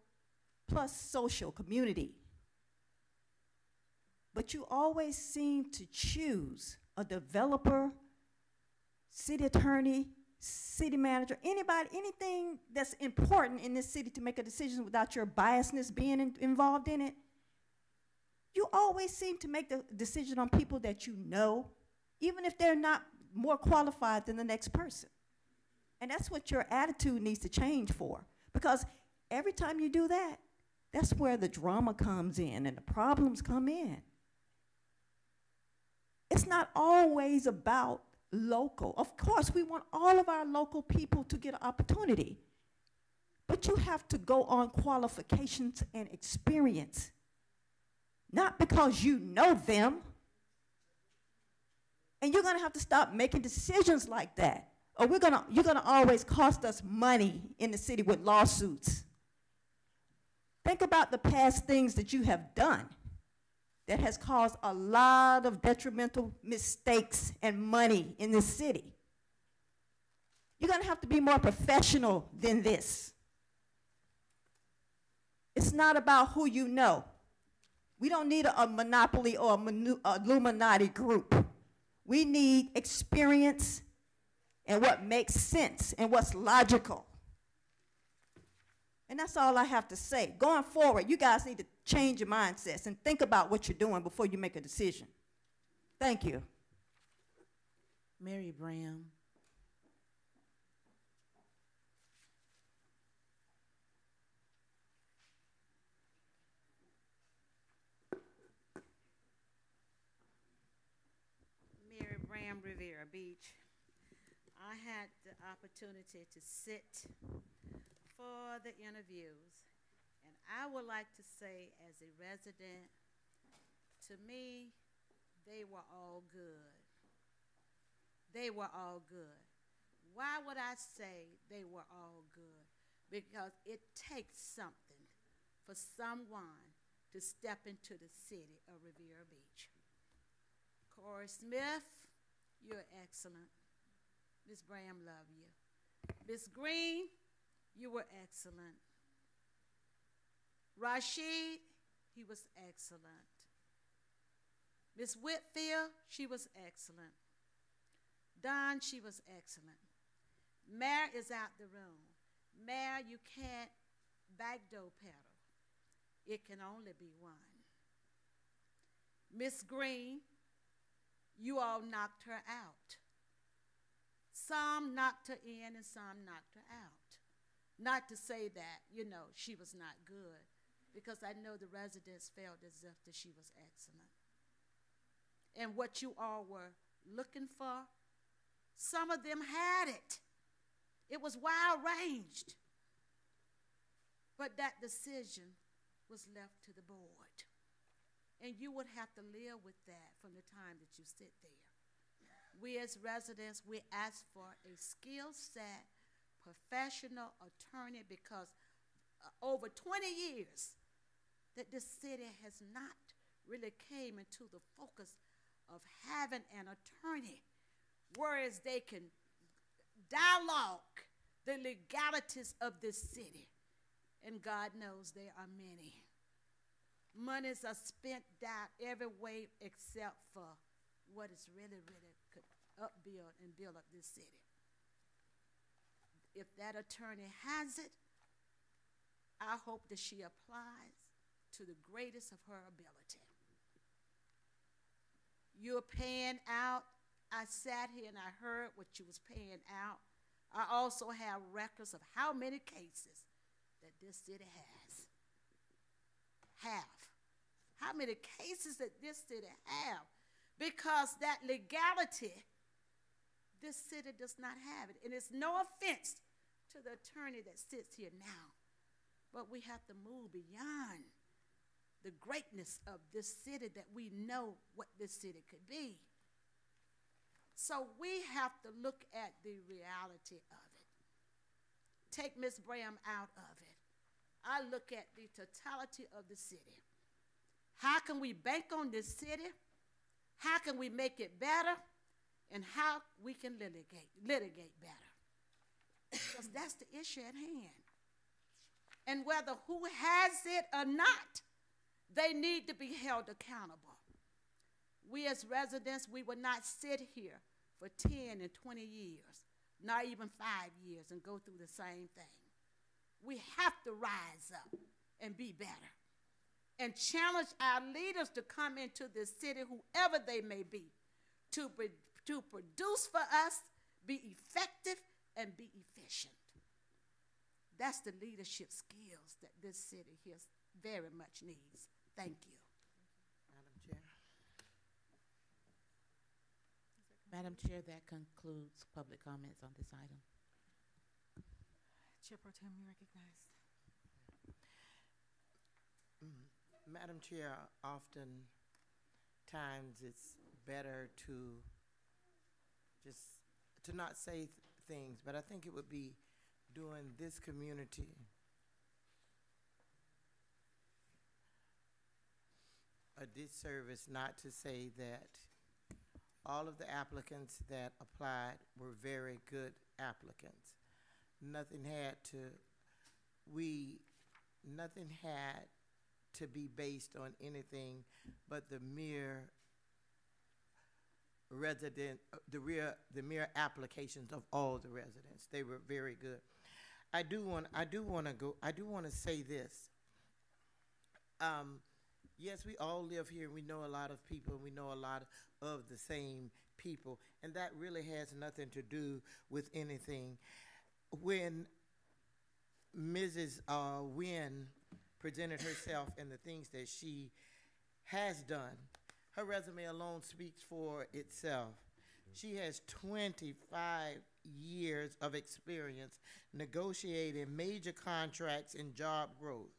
plus social community. But you always seem to choose a developer, city attorney, city manager, anybody, anything that's important in this city to make a decision without your biasness being involved in it. You always seem to make the decision on people that you know, even if they're not more qualified than the next person. And that's what your attitude needs to change for. Because every time you do that, that's where the drama comes in and the problems come in. It's not always about local. Of course, we want all of our local people to get an opportunity. But you have to go on qualifications and experience. Not because you know them. And you're going to have to stop making decisions like that. Or you're gonna always cost us money in the city with lawsuits. Think about the past things that you have done that has caused a lot of detrimental mistakes and money in this city. You're gonna have to be more professional than this. It's not about who you know. We don't need a monopoly or a Illuminati group. We need experience and what makes sense and what's logical. And that's all I have to say. Going forward, you guys need to change your mindsets and think about what you're doing before you make a decision. Thank you. Mary Bram. Mary Bram, Riviera Beach. I had the opportunity to sit for the interviews, and I would like to say, as a resident, to me, they were all good. They were all good. Why would I say they were all good? Because it takes something for someone to step into the city of Riviera Beach. Corey Smith, you're excellent. Ms. Bram, love you. Ms. Green, you were excellent. Rashid, he was excellent. Ms. Whitfield, she was excellent. Don, she was excellent. Mayor is out the room. Mayor, you can't backdoor pedal. It can only be one. Miss Green, you all knocked her out. Some knocked her in and some knocked her out. Not to say that, she was not good, because I know the residents felt as if that she was excellent. And what you all were looking for, some of them had it. It was wide ranged. But that decision was left to the board. And you would have to live with that from the time that you sit there. We as residents, we ask for a skill set, professional attorney, because over 20 years that this city has not really came into the focus of having an attorney, whereas they can dialogue the legalities of this city. And God knows there are many. Monies are spent down every way except for what is really, really could upbuild and build up this city. If that attorney has it, I hope that she applies to the greatest of her ability. You're paying out. I sat here and I heard what you was paying out. I also have records of how many cases that this city has. How many cases that this city have? Because that legality, this city does not have it. And it's no offense to the attorney that sits here now, but we have to move beyond the greatness of this city, that we know what this city could be. So we have to look at the reality of it. Take Ms. Bram out of it. I look at the totality of the city. How can we bank on this city? How can we make it better? And how we can litigate better. Because that's the issue at hand. And whether who has it or not, they need to be held accountable. We as residents, we will not sit here for 10 and 20 years, not even 5 years, and go through the same thing. We have to rise up and be better and challenge our leaders to come into this city, whoever they may be, to produce for us, be effective, and be efficient. That's the leadership skills that this city here very much needs. Thank you. Madam Chair, that concludes public comments on this item. Chair Pro Tem, you recognized. Madam Chair, oftentimes it's better to not say things, but I think it would be doing this community a disservice not to say that all of the applicants that applied were very good applicants. Nothing had to be based on anything but the mere mere applications of all the residents. They were very good. I do want to say this. Yes, we all live here. We know a lot of people. We know a lot of the same people, and that really has nothing to do with anything. When Mrs. Wynn presented herself and the things that she has done, her resume alone speaks for itself. She has 25 years of experience negotiating major contracts and job growth,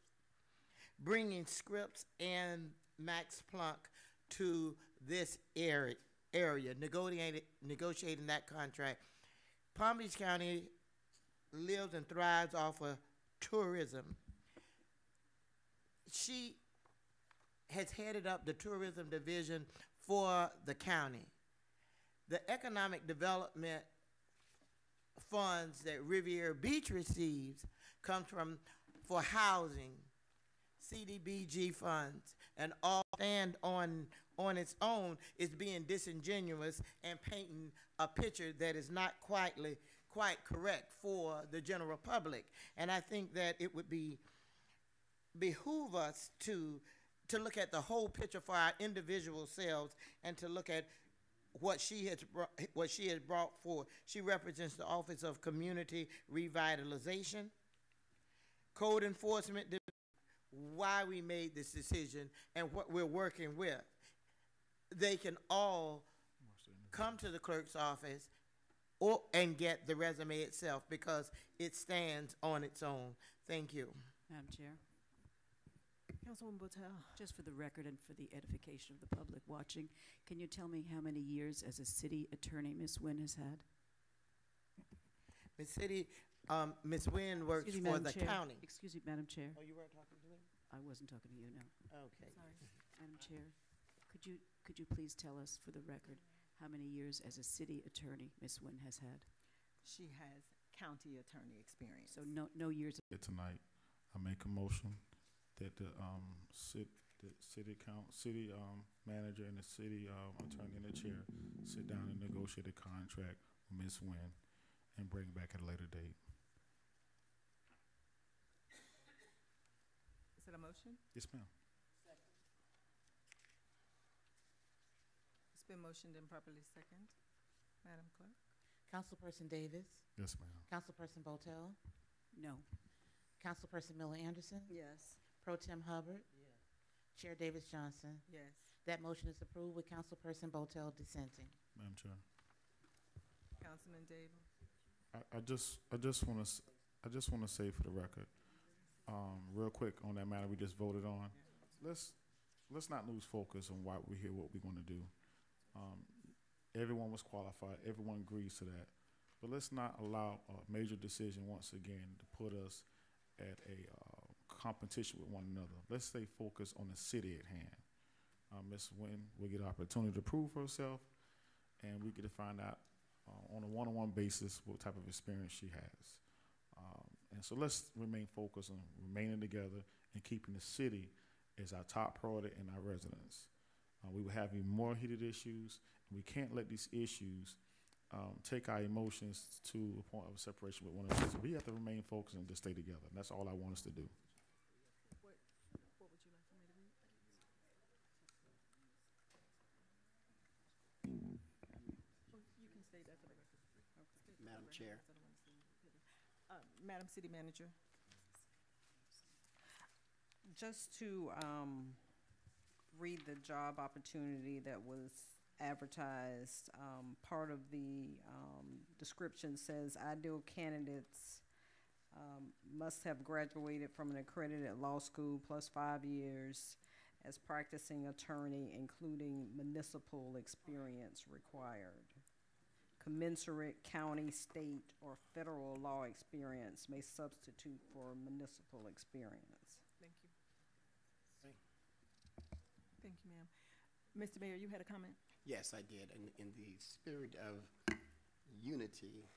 bringing Scripps and Max Planck to this area, negotiating that contract. Palm Beach County lives and thrives off of tourism. She has headed up the tourism division for the county. The economic development funds that Riviera Beach receives comes from for housing, CDBG funds, and all stand on its own is being disingenuous and painting a picture that is not quite correct for the general public. And I think that it would behoove us to look at the whole picture for our individual selves and to look at what she has brought forth. She represents the Office of Community Revitalization, Code Enforcement, why we made this decision and what we're working with. They can all come to the clerk's office and get the resume itself because it stands on its own. Thank you. Madam Chair, Councilwoman Botel. just for the record and for the edification of the public watching, can you tell me how many years as a city attorney Ms. Wynn has had? Ms. Wynn works Excuse me, for Madam the Chair. county. Excuse me, Madam Chair. Oh, you weren't talking to me? I wasn't talking to you, no. Okay. Sorry. Madam Chair, could you please tell us for the record how many years as a city attorney Ms. Wynn has had? She has county attorney experience. So no years. Tonight, I make a motion that the city manager and the city attorney and the chair sit down and negotiate a contract with Ms. Wynn and bring it back at a later date. Is it a motion? Yes, ma'am. It's been motioned and properly second. Madam Clerk? Councilperson Davis? Yes, ma'am. Councilperson Botel? No. Councilperson Miller Anderson? Yes. Pro Tem Hubbard? Yes. Chair Davis Johnson? Yes. That motion is approved with Councilperson Botel dissenting. Madam Chair. Councilman Davis? I just want to say for the record, real quick on that matter we just voted on. Let's not lose focus on why we're here, what we're going to do. Everyone was qualified. Everyone agrees to that. But let's not allow a major decision once again to put us at a competition with one another. Let's stay focused on the city at hand. Ms. Wynn will get an opportunity to prove herself, and we get to find out on a one-on-one basis what type of experience she has. And so let's remain focused on remaining together and keeping the city as our top priority and our residents. We will have even more heated issues, and we can't let these issues take our emotions to a point of separation with one another. So we have to remain focused and just stay together. And that's all I want us to do. What would you like for me to read? You can state that for the record. Madam Chair. Madam City Manager. Just to read the job opportunity that was advertised, part of the description says ideal candidates must have graduated from an accredited law school plus 5 years as practicing attorney, including municipal experience required. Commensurate county, state, or federal law experience may substitute for municipal experience. Thank you. Thank you, ma'am. Mr. Mayor, you had a comment? Yes, I did. In the spirit of unity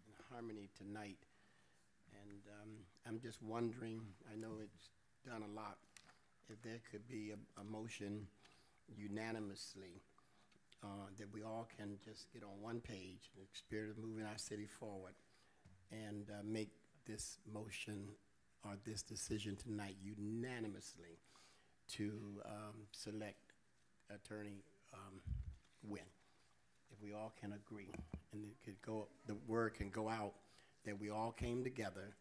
and harmony tonight, and I'm just wondering, I know it's done a lot, if there could be a motion unanimously that we all can just get on one page in the spirit of moving our city forward and make this motion or this decision tonight unanimously to select Attorney Wynn. If we all can agree, and it could go, the word can go out that we all came together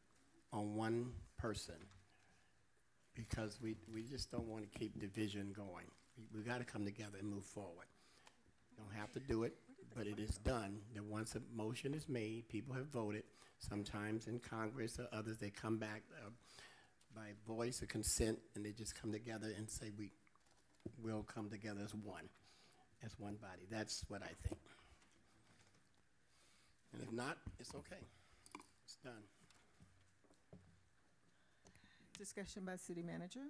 on one person, because we just don't want to keep division going. We got to come together and move forward. You don't have to do it, but it is done. That once a motion is made, people have voted. Sometimes in Congress or others, they come back by voice or consent, and they just come together and say we'll come together as one body. That's what I think. And if not, it's okay. It's done. Discussion by city manager.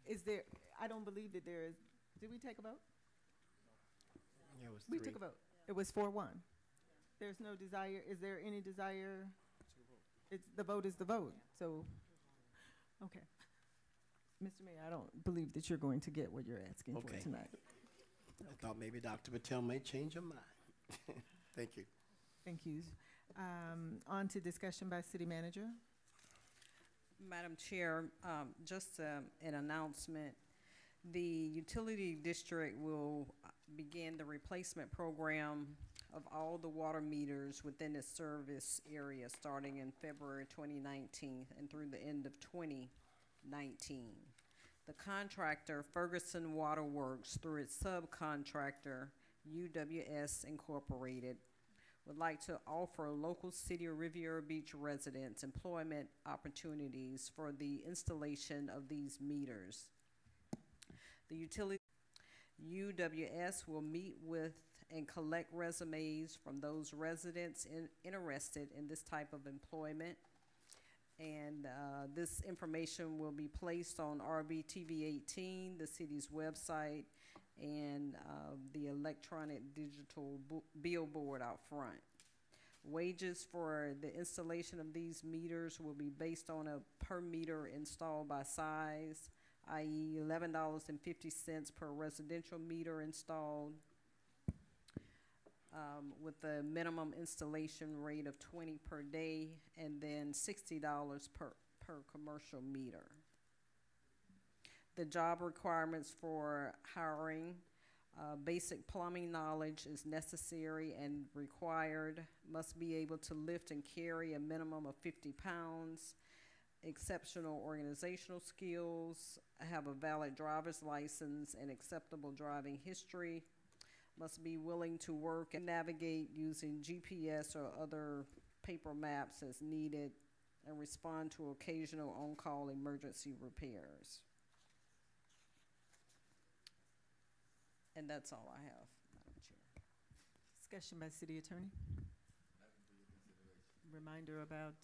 Is there, I don't believe that there is, did we take a vote? Yeah, it was We 3. took a vote. It was 4-1. There's no desire, is there any desire? It's, the vote is the vote, so, okay. Mr. Mayor, I don't believe that you're going to get what you're asking for Okay. tonight. I thought maybe Dr. Patel may change her mind. Thank you. Thank you. On to discussion by city manager. Madam Chair, just an announcement. The utility district will begin the replacement program of all the water meters within its service area starting in February 2019 and through the end of 2019. The contractor, Ferguson Water Works, through its subcontractor, UWS Incorporated, would like to offer local City of Riviera Beach residents employment opportunities for the installation of these meters. The utility UWS will meet with and collect resumes from those residents interested in this type of employment. And this information will be placed on RBTV 18, the city's website, and the electronic digital billboard out front. Wages for the installation of these meters will be based on a per meter installed by size, i.e. $11.50 per residential meter installed, with a minimum installation rate of 20 per day, and then $60 per commercial meter. The job requirements for hiring: basic plumbing knowledge is necessary and required, must be able to lift and carry a minimum of 50 pounds, exceptional organizational skills, have a valid driver's license and acceptable driving history, must be willing to work and navigate using GPS or other paper maps as needed, and respond to occasional on-call emergency repairs. And that's all I have, Madam Chair. Discussion by city attorney. Reminder about,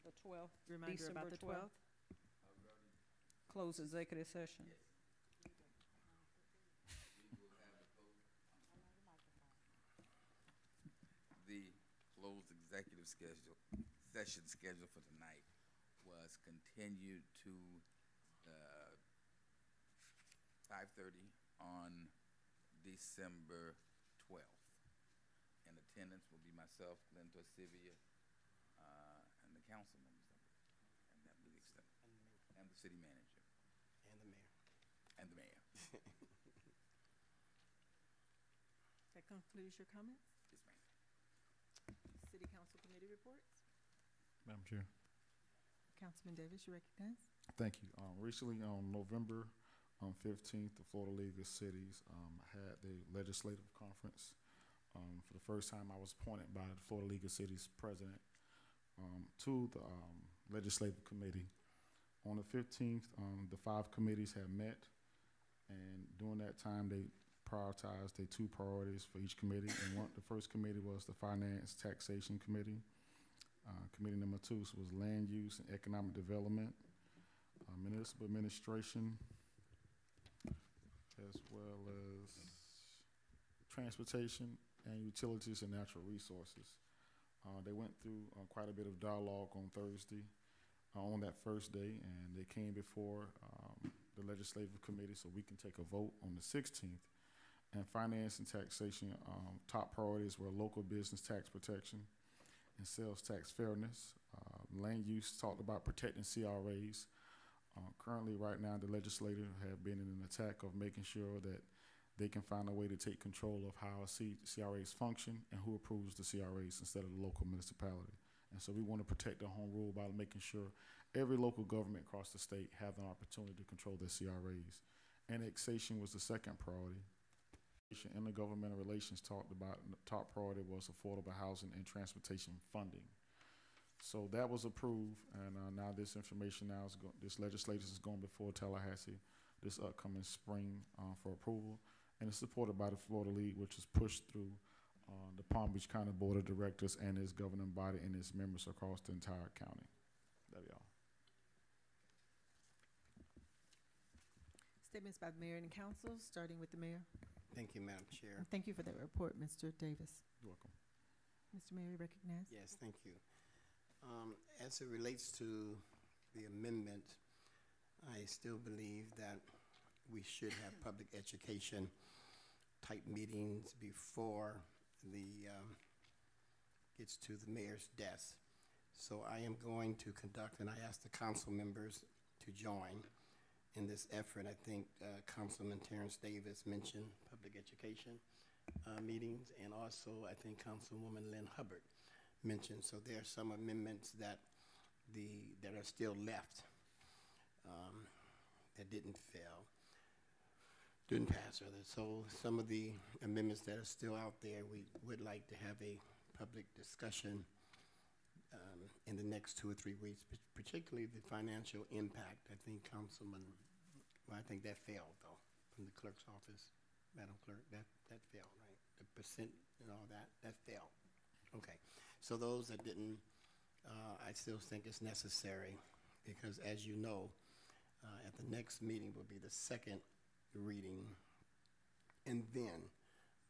The 12th, reminder December about the 12th. Close executive session. The closed executive session schedule for tonight was continued to 5:30 on December 12th. In attendance will be myself, Glenn Torcivia, and the council members, and that will be extended, and the city manager, And the mayor. and the mayor. that concludes your comments? Yes, ma'am. City council committee reports. Madam Chair. Councilman Davis, you recognize? Thank you. Recently, on November 15th, the Florida League of Cities had the legislative conference. For the first time, I was appointed by the Florida League of Cities president to the legislative committee. On the 15th, the 5 committees have met, and during that time, they prioritized their 2 priorities for each committee. And the first committee was the Finance Taxation Committee. Committee number 2 was Land Use and Economic Development, Municipal Administration, as well as Transportation and Utilities and Natural Resources. They went through quite a bit of dialogue on Thursday, on that first day, and they came before the legislative committee so we can take a vote on the 16th. And finance and taxation, top priorities were local business tax protection, and sales tax fairness. Land use talked about protecting CRAs. Currently, right now, the legislators have been in an attack of making sure that they can find a way to take control of how CRAs function and who approves the CRAs instead of the local municipality. And so we want to protect the home rule by making sure every local government across the state have an opportunity to control their CRAs. Annexation was the second priority. Intergovernmental relations talked about, the top priority was affordable housing and transportation funding. So that was approved, and now this information now is this legislation is going before Tallahassee this upcoming spring for approval, and it's supported by the Florida League, which is pushed through the Palm Beach County Board of Directors and its governing body and its members across the entire county. There you all. Statements by the mayor and council, starting with the mayor. Thank you, Madam Chair. And thank you for that report, Mr. Davis. You're welcome. Mr. Mayor, you recognize? Yes, thank you. As it relates to the amendment, I still believe that we should have public education type meetings before the gets to the mayor's desk. So I am going to conduct, and I ask the council members to join in this effort. I think Councilman Terrence Davis mentioned public education meetings, and also I think Councilwoman Lynn Hubbard mentioned. So there are some amendments that are still left that didn't pass rather. So some of the amendments that are still out there, we would like to have a public discussion in the next 2 or 3 weeks, particularly the financial impact. I think I think that failed though from the clerk's office, Madam Clerk. That failed, right? The percent and all that failed. Okay. So those that didn't, I still think it's necessary because, as you know, at the next meeting will be the second reading, and then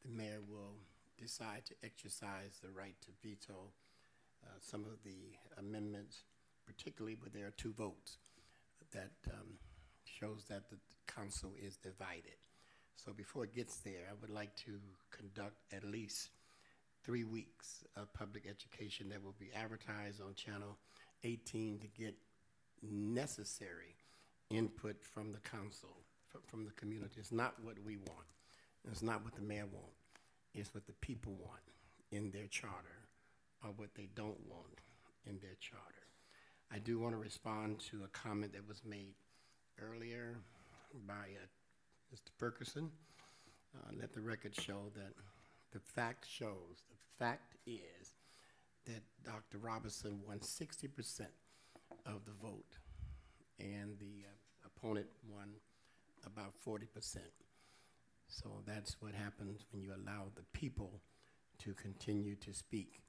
the mayor will decide to exercise the right to veto some of the amendments, particularly where there are 2 votes. That shows that the council is divided. So before it gets there, I would like to conduct at least 3 weeks of public education that will be advertised on Channel 18 to get necessary input from the council, from the community. It's not what we want. It's not what the mayor wants. It's what the people want in their charter or what they don't want in their charter. I do want to respond to a comment that was made earlier by Mr. Ferguson. Let the record show that the fact is that Dr. Robinson won 60% of the vote, and the opponent won about 40%. So that's what happens when you allow the people to continue to speak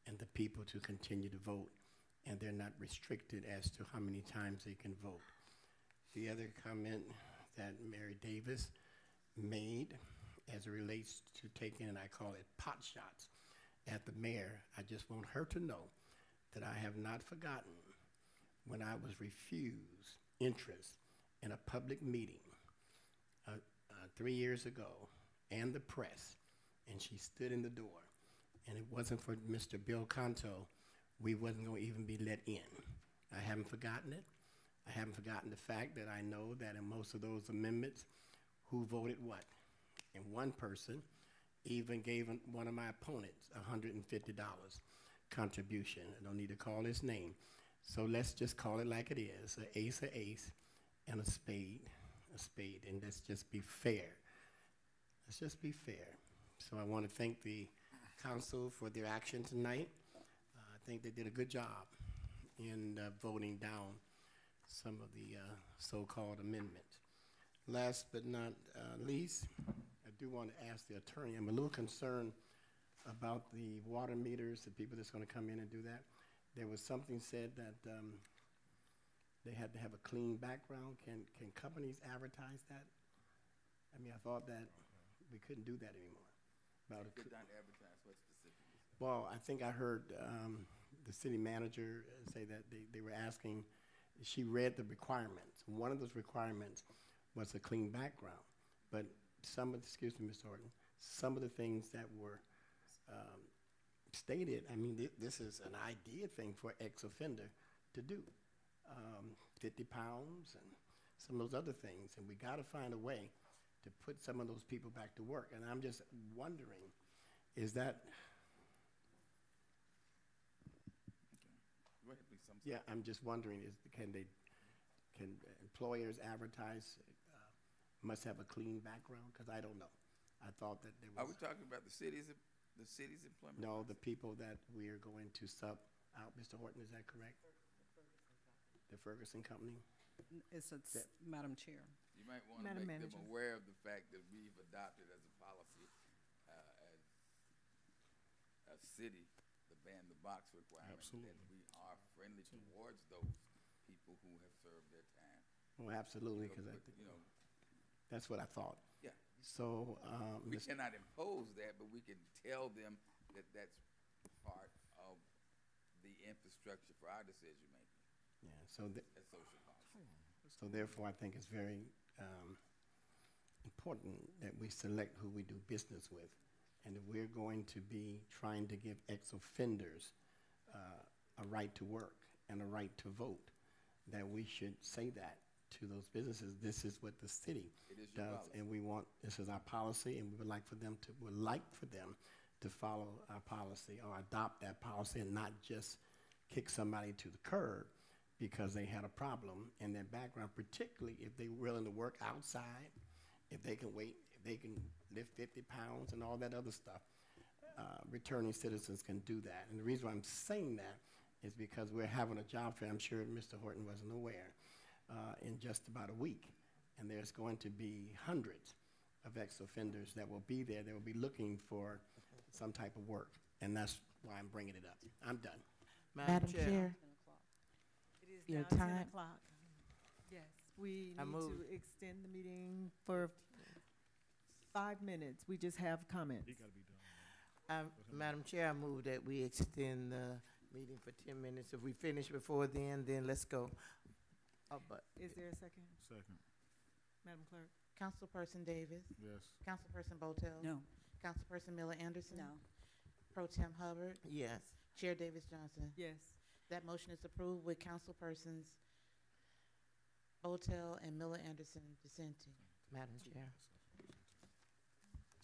and the people to continue to vote, and they're not restricted as to how many times they can vote. The other comment that Mary Davis made as it relates to taking, and I call it pot shots, at the mayor, I just want her to know that I have not forgotten when I was refused interest in a public meeting 3 years ago, and the press, and she stood in the door, and it wasn't for Mr. Bill Conto, we wasn't going to even be let in. I haven't forgotten it. I haven't forgotten the fact that I know that in most of those amendments, who voted what? And one person even gave one of my opponents $150 contribution. I don't need to call his name. So let's just call it like it is, an ace, and a spade, and let's just be fair. Let's just be fair. So I want to thank the council for their action tonight. I think they did a good job in voting down some of the so-called amendments. Last but not least, I do want to ask the attorney, I'm a little concerned about the water meters, the people that's going to come in and do that. There was something said that they had to have a clean background. Can companies advertise that? I mean, I thought that we couldn't do that anymore. Could not advertise what specifically? Well, I think I heard the city manager say that they were asking, she read the requirements. One of those requirements was a clean background. But some of the, excuse me, Mr. Horton, some of the things that were stated, I mean, this is an idea thing for ex-offender to do. 50 pounds and some of those other things, and we got to find a way to put some of those people back to work. And I'm just wondering, is that? Go ahead, please. Yeah, I'm just wondering, can employers advertise must have a clean background? Because I don't know. I thought that there was. Are we talking about the city's employment? No, the people that we are going to sub out. Mr. Horton, is that correct? The Ferguson Company? It's Madam Chair. You might want to make them aware of the fact that we've adopted as a policy as a city the ban the box requirement. Absolutely. And we are friendly towards those people who have served their time. Oh, absolutely, because that's what I thought. Yeah. So we cannot impose that, but we can tell them that that's part of the infrastructure for our decision making. Yeah. So as social policy. So therefore, I think it's very important that we select who we do business with, and if we're going to be trying to give ex-offenders a right to work and a right to vote, that we should say that to those businesses. This is what the city does, and we want. This is our policy, and we would like for them to follow our policy or adopt that policy, and not just kick somebody to the curb because they had a problem in their background, particularly if they're willing to work outside, if they can wait, if they can lift 50 pounds and all that other stuff. Returning citizens can do that. And the reason why I'm saying that is because we're having a job fair, I'm sure Mr. Horton wasn't aware, in just about a week. And there's going to be hundreds of ex-offenders that will be there. They will be looking for some type of work. And that's why I'm bringing it up. I'm done. Madam Chair. It is now 10 o'clock. Yes, we need to extend the meeting for 5 minutes. We just have comments. He gotta be done. Madam Chair, I move that we extend the meeting for 10 minutes. If we finish before then let's go. But is there a second? Second. Madam Clerk? Councilperson Davis? Yes. Councilperson Botel? No. Councilperson Miller Anderson? No. Pro Tem Hubbard? yes. Chair Davis Johnson? Yes. That motion is approved with councilpersons Botel and Miller Anderson dissenting. Madam Chair.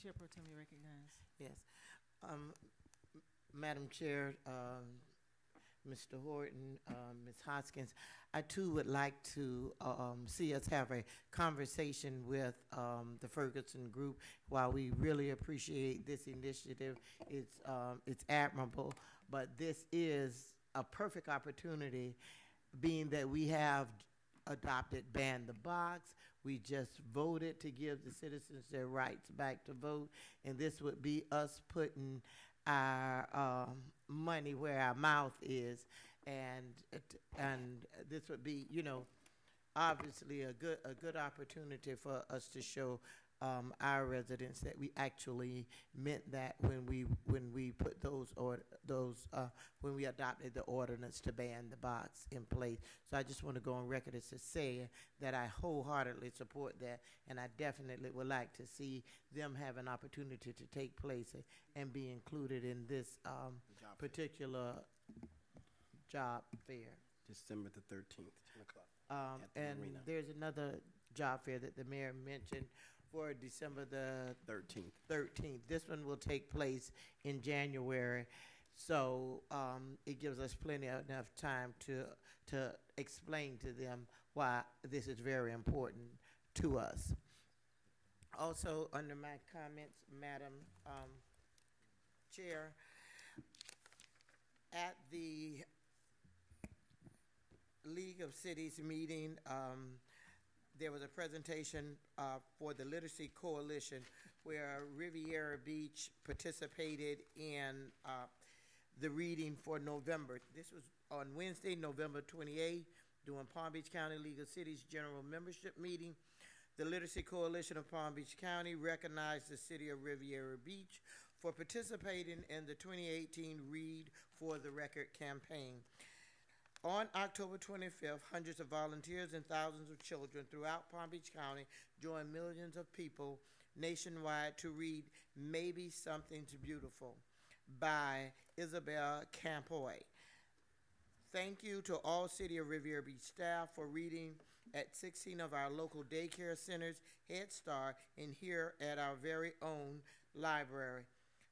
Chair Pro Tem, you recognize. Yes. Madam Chair, Mr. Horton, Ms. Hoskins, I too would like to see us have a conversation with the Ferguson Group. While we really appreciate this initiative, it's admirable, but this is a perfect opportunity, being that we have adopted ban the box. We just voted to give the citizens their rights back to vote, and this would be us putting our money where our mouth is, and this would be, obviously a good opportunity for us to show our residents that we actually meant that when we put when we adopted the ordinance to ban the box in place. So I just want to go on record as to say that I wholeheartedly support that, and I definitely would like to see them have an opportunity to take place and be included in this particular job fair. December the 13th, 10 o'clock. And there's another job fair that the mayor mentioned for December the 13th. This one will take place in January, so it gives us plenty of enough time to explain to them why this is very important to us. Also, under my comments, Madam Chair, at the League of Cities meeting, there was a presentation for the Literacy Coalition where Riviera Beach participated in the reading for November. This was on Wednesday, November 28th, during Palm Beach County League of Cities General Membership Meeting. The Literacy Coalition of Palm Beach County recognized the city of Riviera Beach for participating in the 2018 Read for the Record campaign. On October 25th, hundreds of volunteers and thousands of children throughout Palm Beach County joined millions of people nationwide to read Maybe Something's Beautiful, by Isabel Campoy. Thank you to all City of Riviera Beach staff for reading at 16 of our local daycare centers, Head Start, and here at our very own library.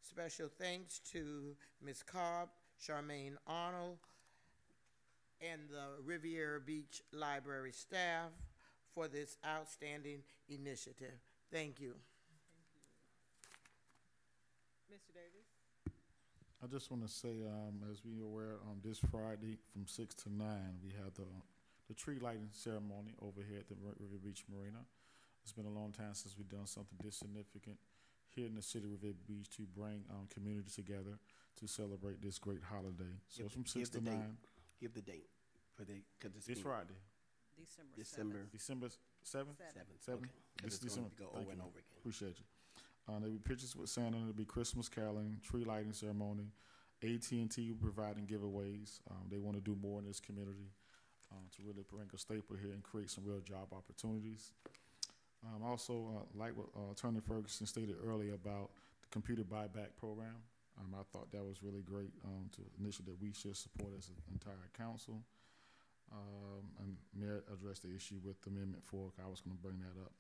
Special thanks to Ms. Cobb, Charmaine Arnold, and the Riviera Beach Library staff for this outstanding initiative. Thank you. Mr. Davis? I just want to say, as we are aware, this Friday from 6 to 9, we have the tree lighting ceremony over here at the Riviera Beach Marina. It's been a long time since we've done something this significant here in the city of Riviera Beach to bring community together to celebrate this great holiday. So it's from 6 to 9. Give the date for the, because it's This Friday. December. December 7th? 7th. Okay. 'Cause This it's gonna December. go Thank over and you. over again. Appreciate you. There'll be pictures with Santa. There'll be Christmas caroling, tree lighting ceremony. AT&T will providing giveaways. They want to do more in this community to really bring a staple here and create some real job opportunities. Also, like what Attorney Ferguson stated earlier about the computer buyback program, I thought that was really great to initiative that we should support as an entire council. And Mayor addressed the issue with Amendment 4. I was going to bring that up.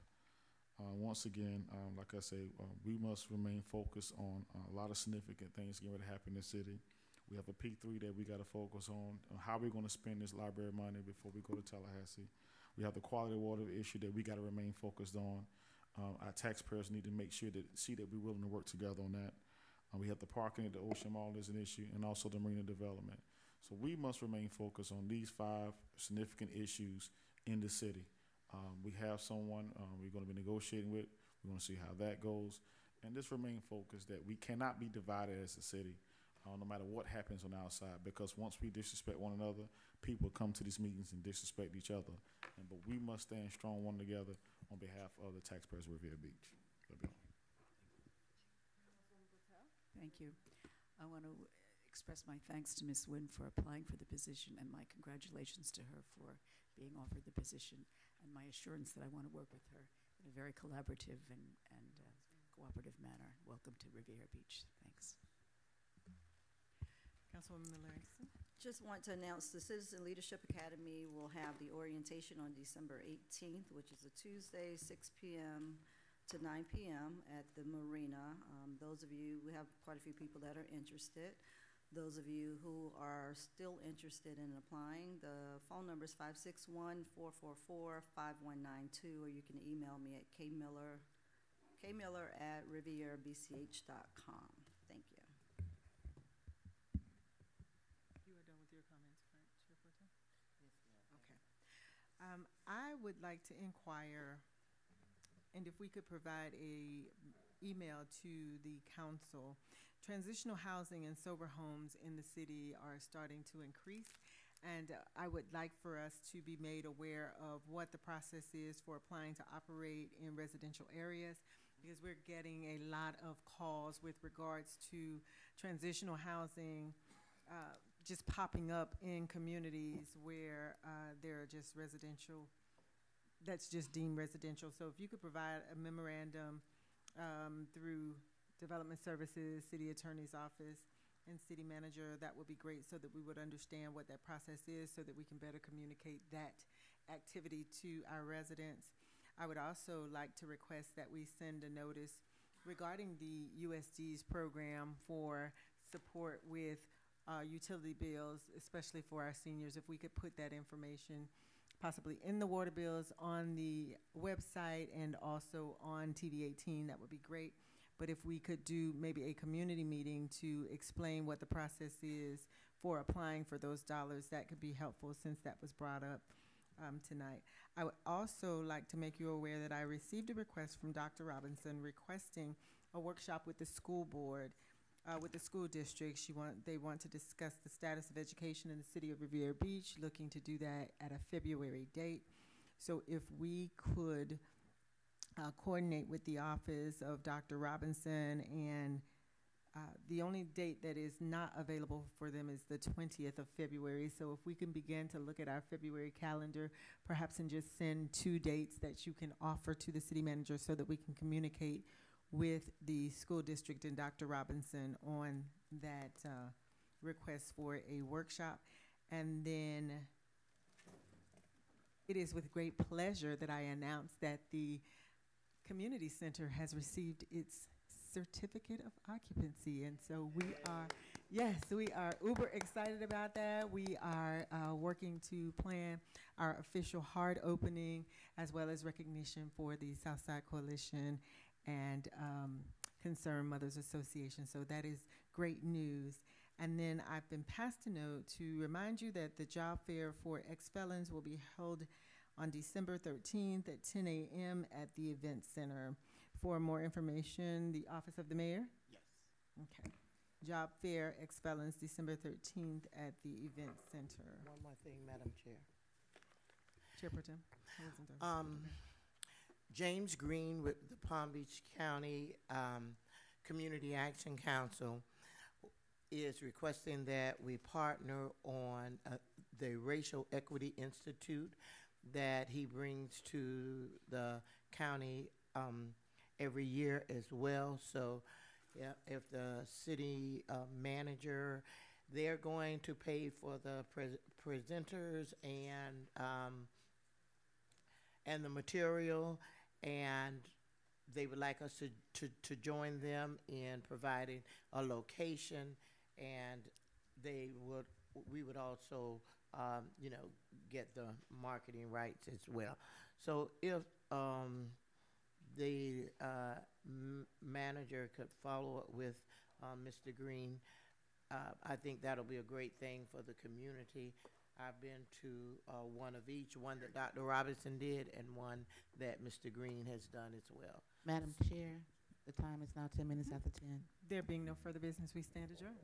Once again, like I say, we must remain focused on a lot of significant things getting ready to happen in the city. We have a P3 that we got to focus on how we're going to spend this library money before we go to Tallahassee. We have the quality of water issue that we got to remain focused on. Our taxpayers need to make sure that we're willing to work together on that. We have the parking at the Ocean Mall is an issue, and also the marina development. So we must remain focused on these 5 significant issues in the city. We have someone we're going to be negotiating with. We're going to see how that goes. And just remain focused that we cannot be divided as a city, no matter what happens on the outside, because once we disrespect one another, people come to these meetings and disrespect each other. But we must stand strong one together on behalf of the taxpayers of Riviera Beach. Thank you. I want to express my thanks to Ms. Nguyen for applying for the position, and my congratulations to her for being offered the position, and my assurance that I want to work with her in a very collaborative and cooperative manner. Welcome to Riviera Beach. Thanks. Councilwoman Miller-Anderson. Just want to announce the Citizen Leadership Academy will have the orientation on December 18th, which is a Tuesday, 6 p.m. to 9 p.m. at the Marina. Those of you, we have quite a few people that are interested. Those of you who are still interested in applying, the phone number is 561-444-5192, or you can email me at kmiller@rivierabch.com. Thank you. You are done with your comments, right, Chair Forte? Yes, ma'am. Okay. I would like to inquire, and if we could provide a email to the council. Transitional housing and sober homes in the city are starting to increase, and I would like for us to be made aware of what the process is for applying to operate in residential areas, because we're getting a lot of calls with regards to transitional housing just popping up in communities where there are just residential, that's just deemed residential. So if you could provide a memorandum through Development Services, City Attorney's Office, and City Manager, that would be great, so that we would understand what that process is, so that we can better communicate that activity to our residents. I would also like to request that we send a notice regarding the USD's program for support with utility bills, especially for our seniors. If we could put that information possibly in the water bills on the website and also on TV 18, that would be great. But if we could do maybe a community meeting to explain what the process is for applying for those dollars, that could be helpful, since that was brought up tonight. I would also like to make you aware that I received a request from Dr. Robinson requesting a workshop with the school board, with the school district. They want to discuss the status of education in the city of Riviera Beach, looking to do that at a February date. So if we could coordinate with the office of Dr. Robinson, and the only date that is not available for them is the 20th of February. So if we can begin to look at our February calendar, perhaps, and just send 2 dates that you can offer to the city manager, so that we can communicate with the school district and Dr. Robinson on that. request for a workshop. And then it is with great pleasure that I announce that the community center has received its certificate of occupancy. And so we are, yes, we are uber excited about that. We are working to plan our official hard opening, as well as recognition for the Southside Coalition and Concerned Mothers Association. So that is great news. And then I've been passed a note to remind you that the job fair for ex-felons will be held on December 13th at 10 a.m. at the Event Center. For more information, the Office of the Mayor? Yes. Okay. Job fair, ex-felons, December 13th at the Event Center. One more thing, Madam Chair. Chair Pro Tem. James Green with the Palm Beach County Community Action Council is requesting that we partner on the Racial Equity Institute that he brings to the county every year as well. So yeah, if the city manager, they're going to pay for the presenters and the material, and they would like us to join them in providing a location, and we would also get the marketing rights as well. So if the manager could follow up with Mr. Green, I think that'll be a great thing for the community. I've been to one of each, one that Dr. Robinson did and one that Mr. Green has done as well. Madam Chair, the time is now 10 minutes after 10. There being no further business, we stand adjourned.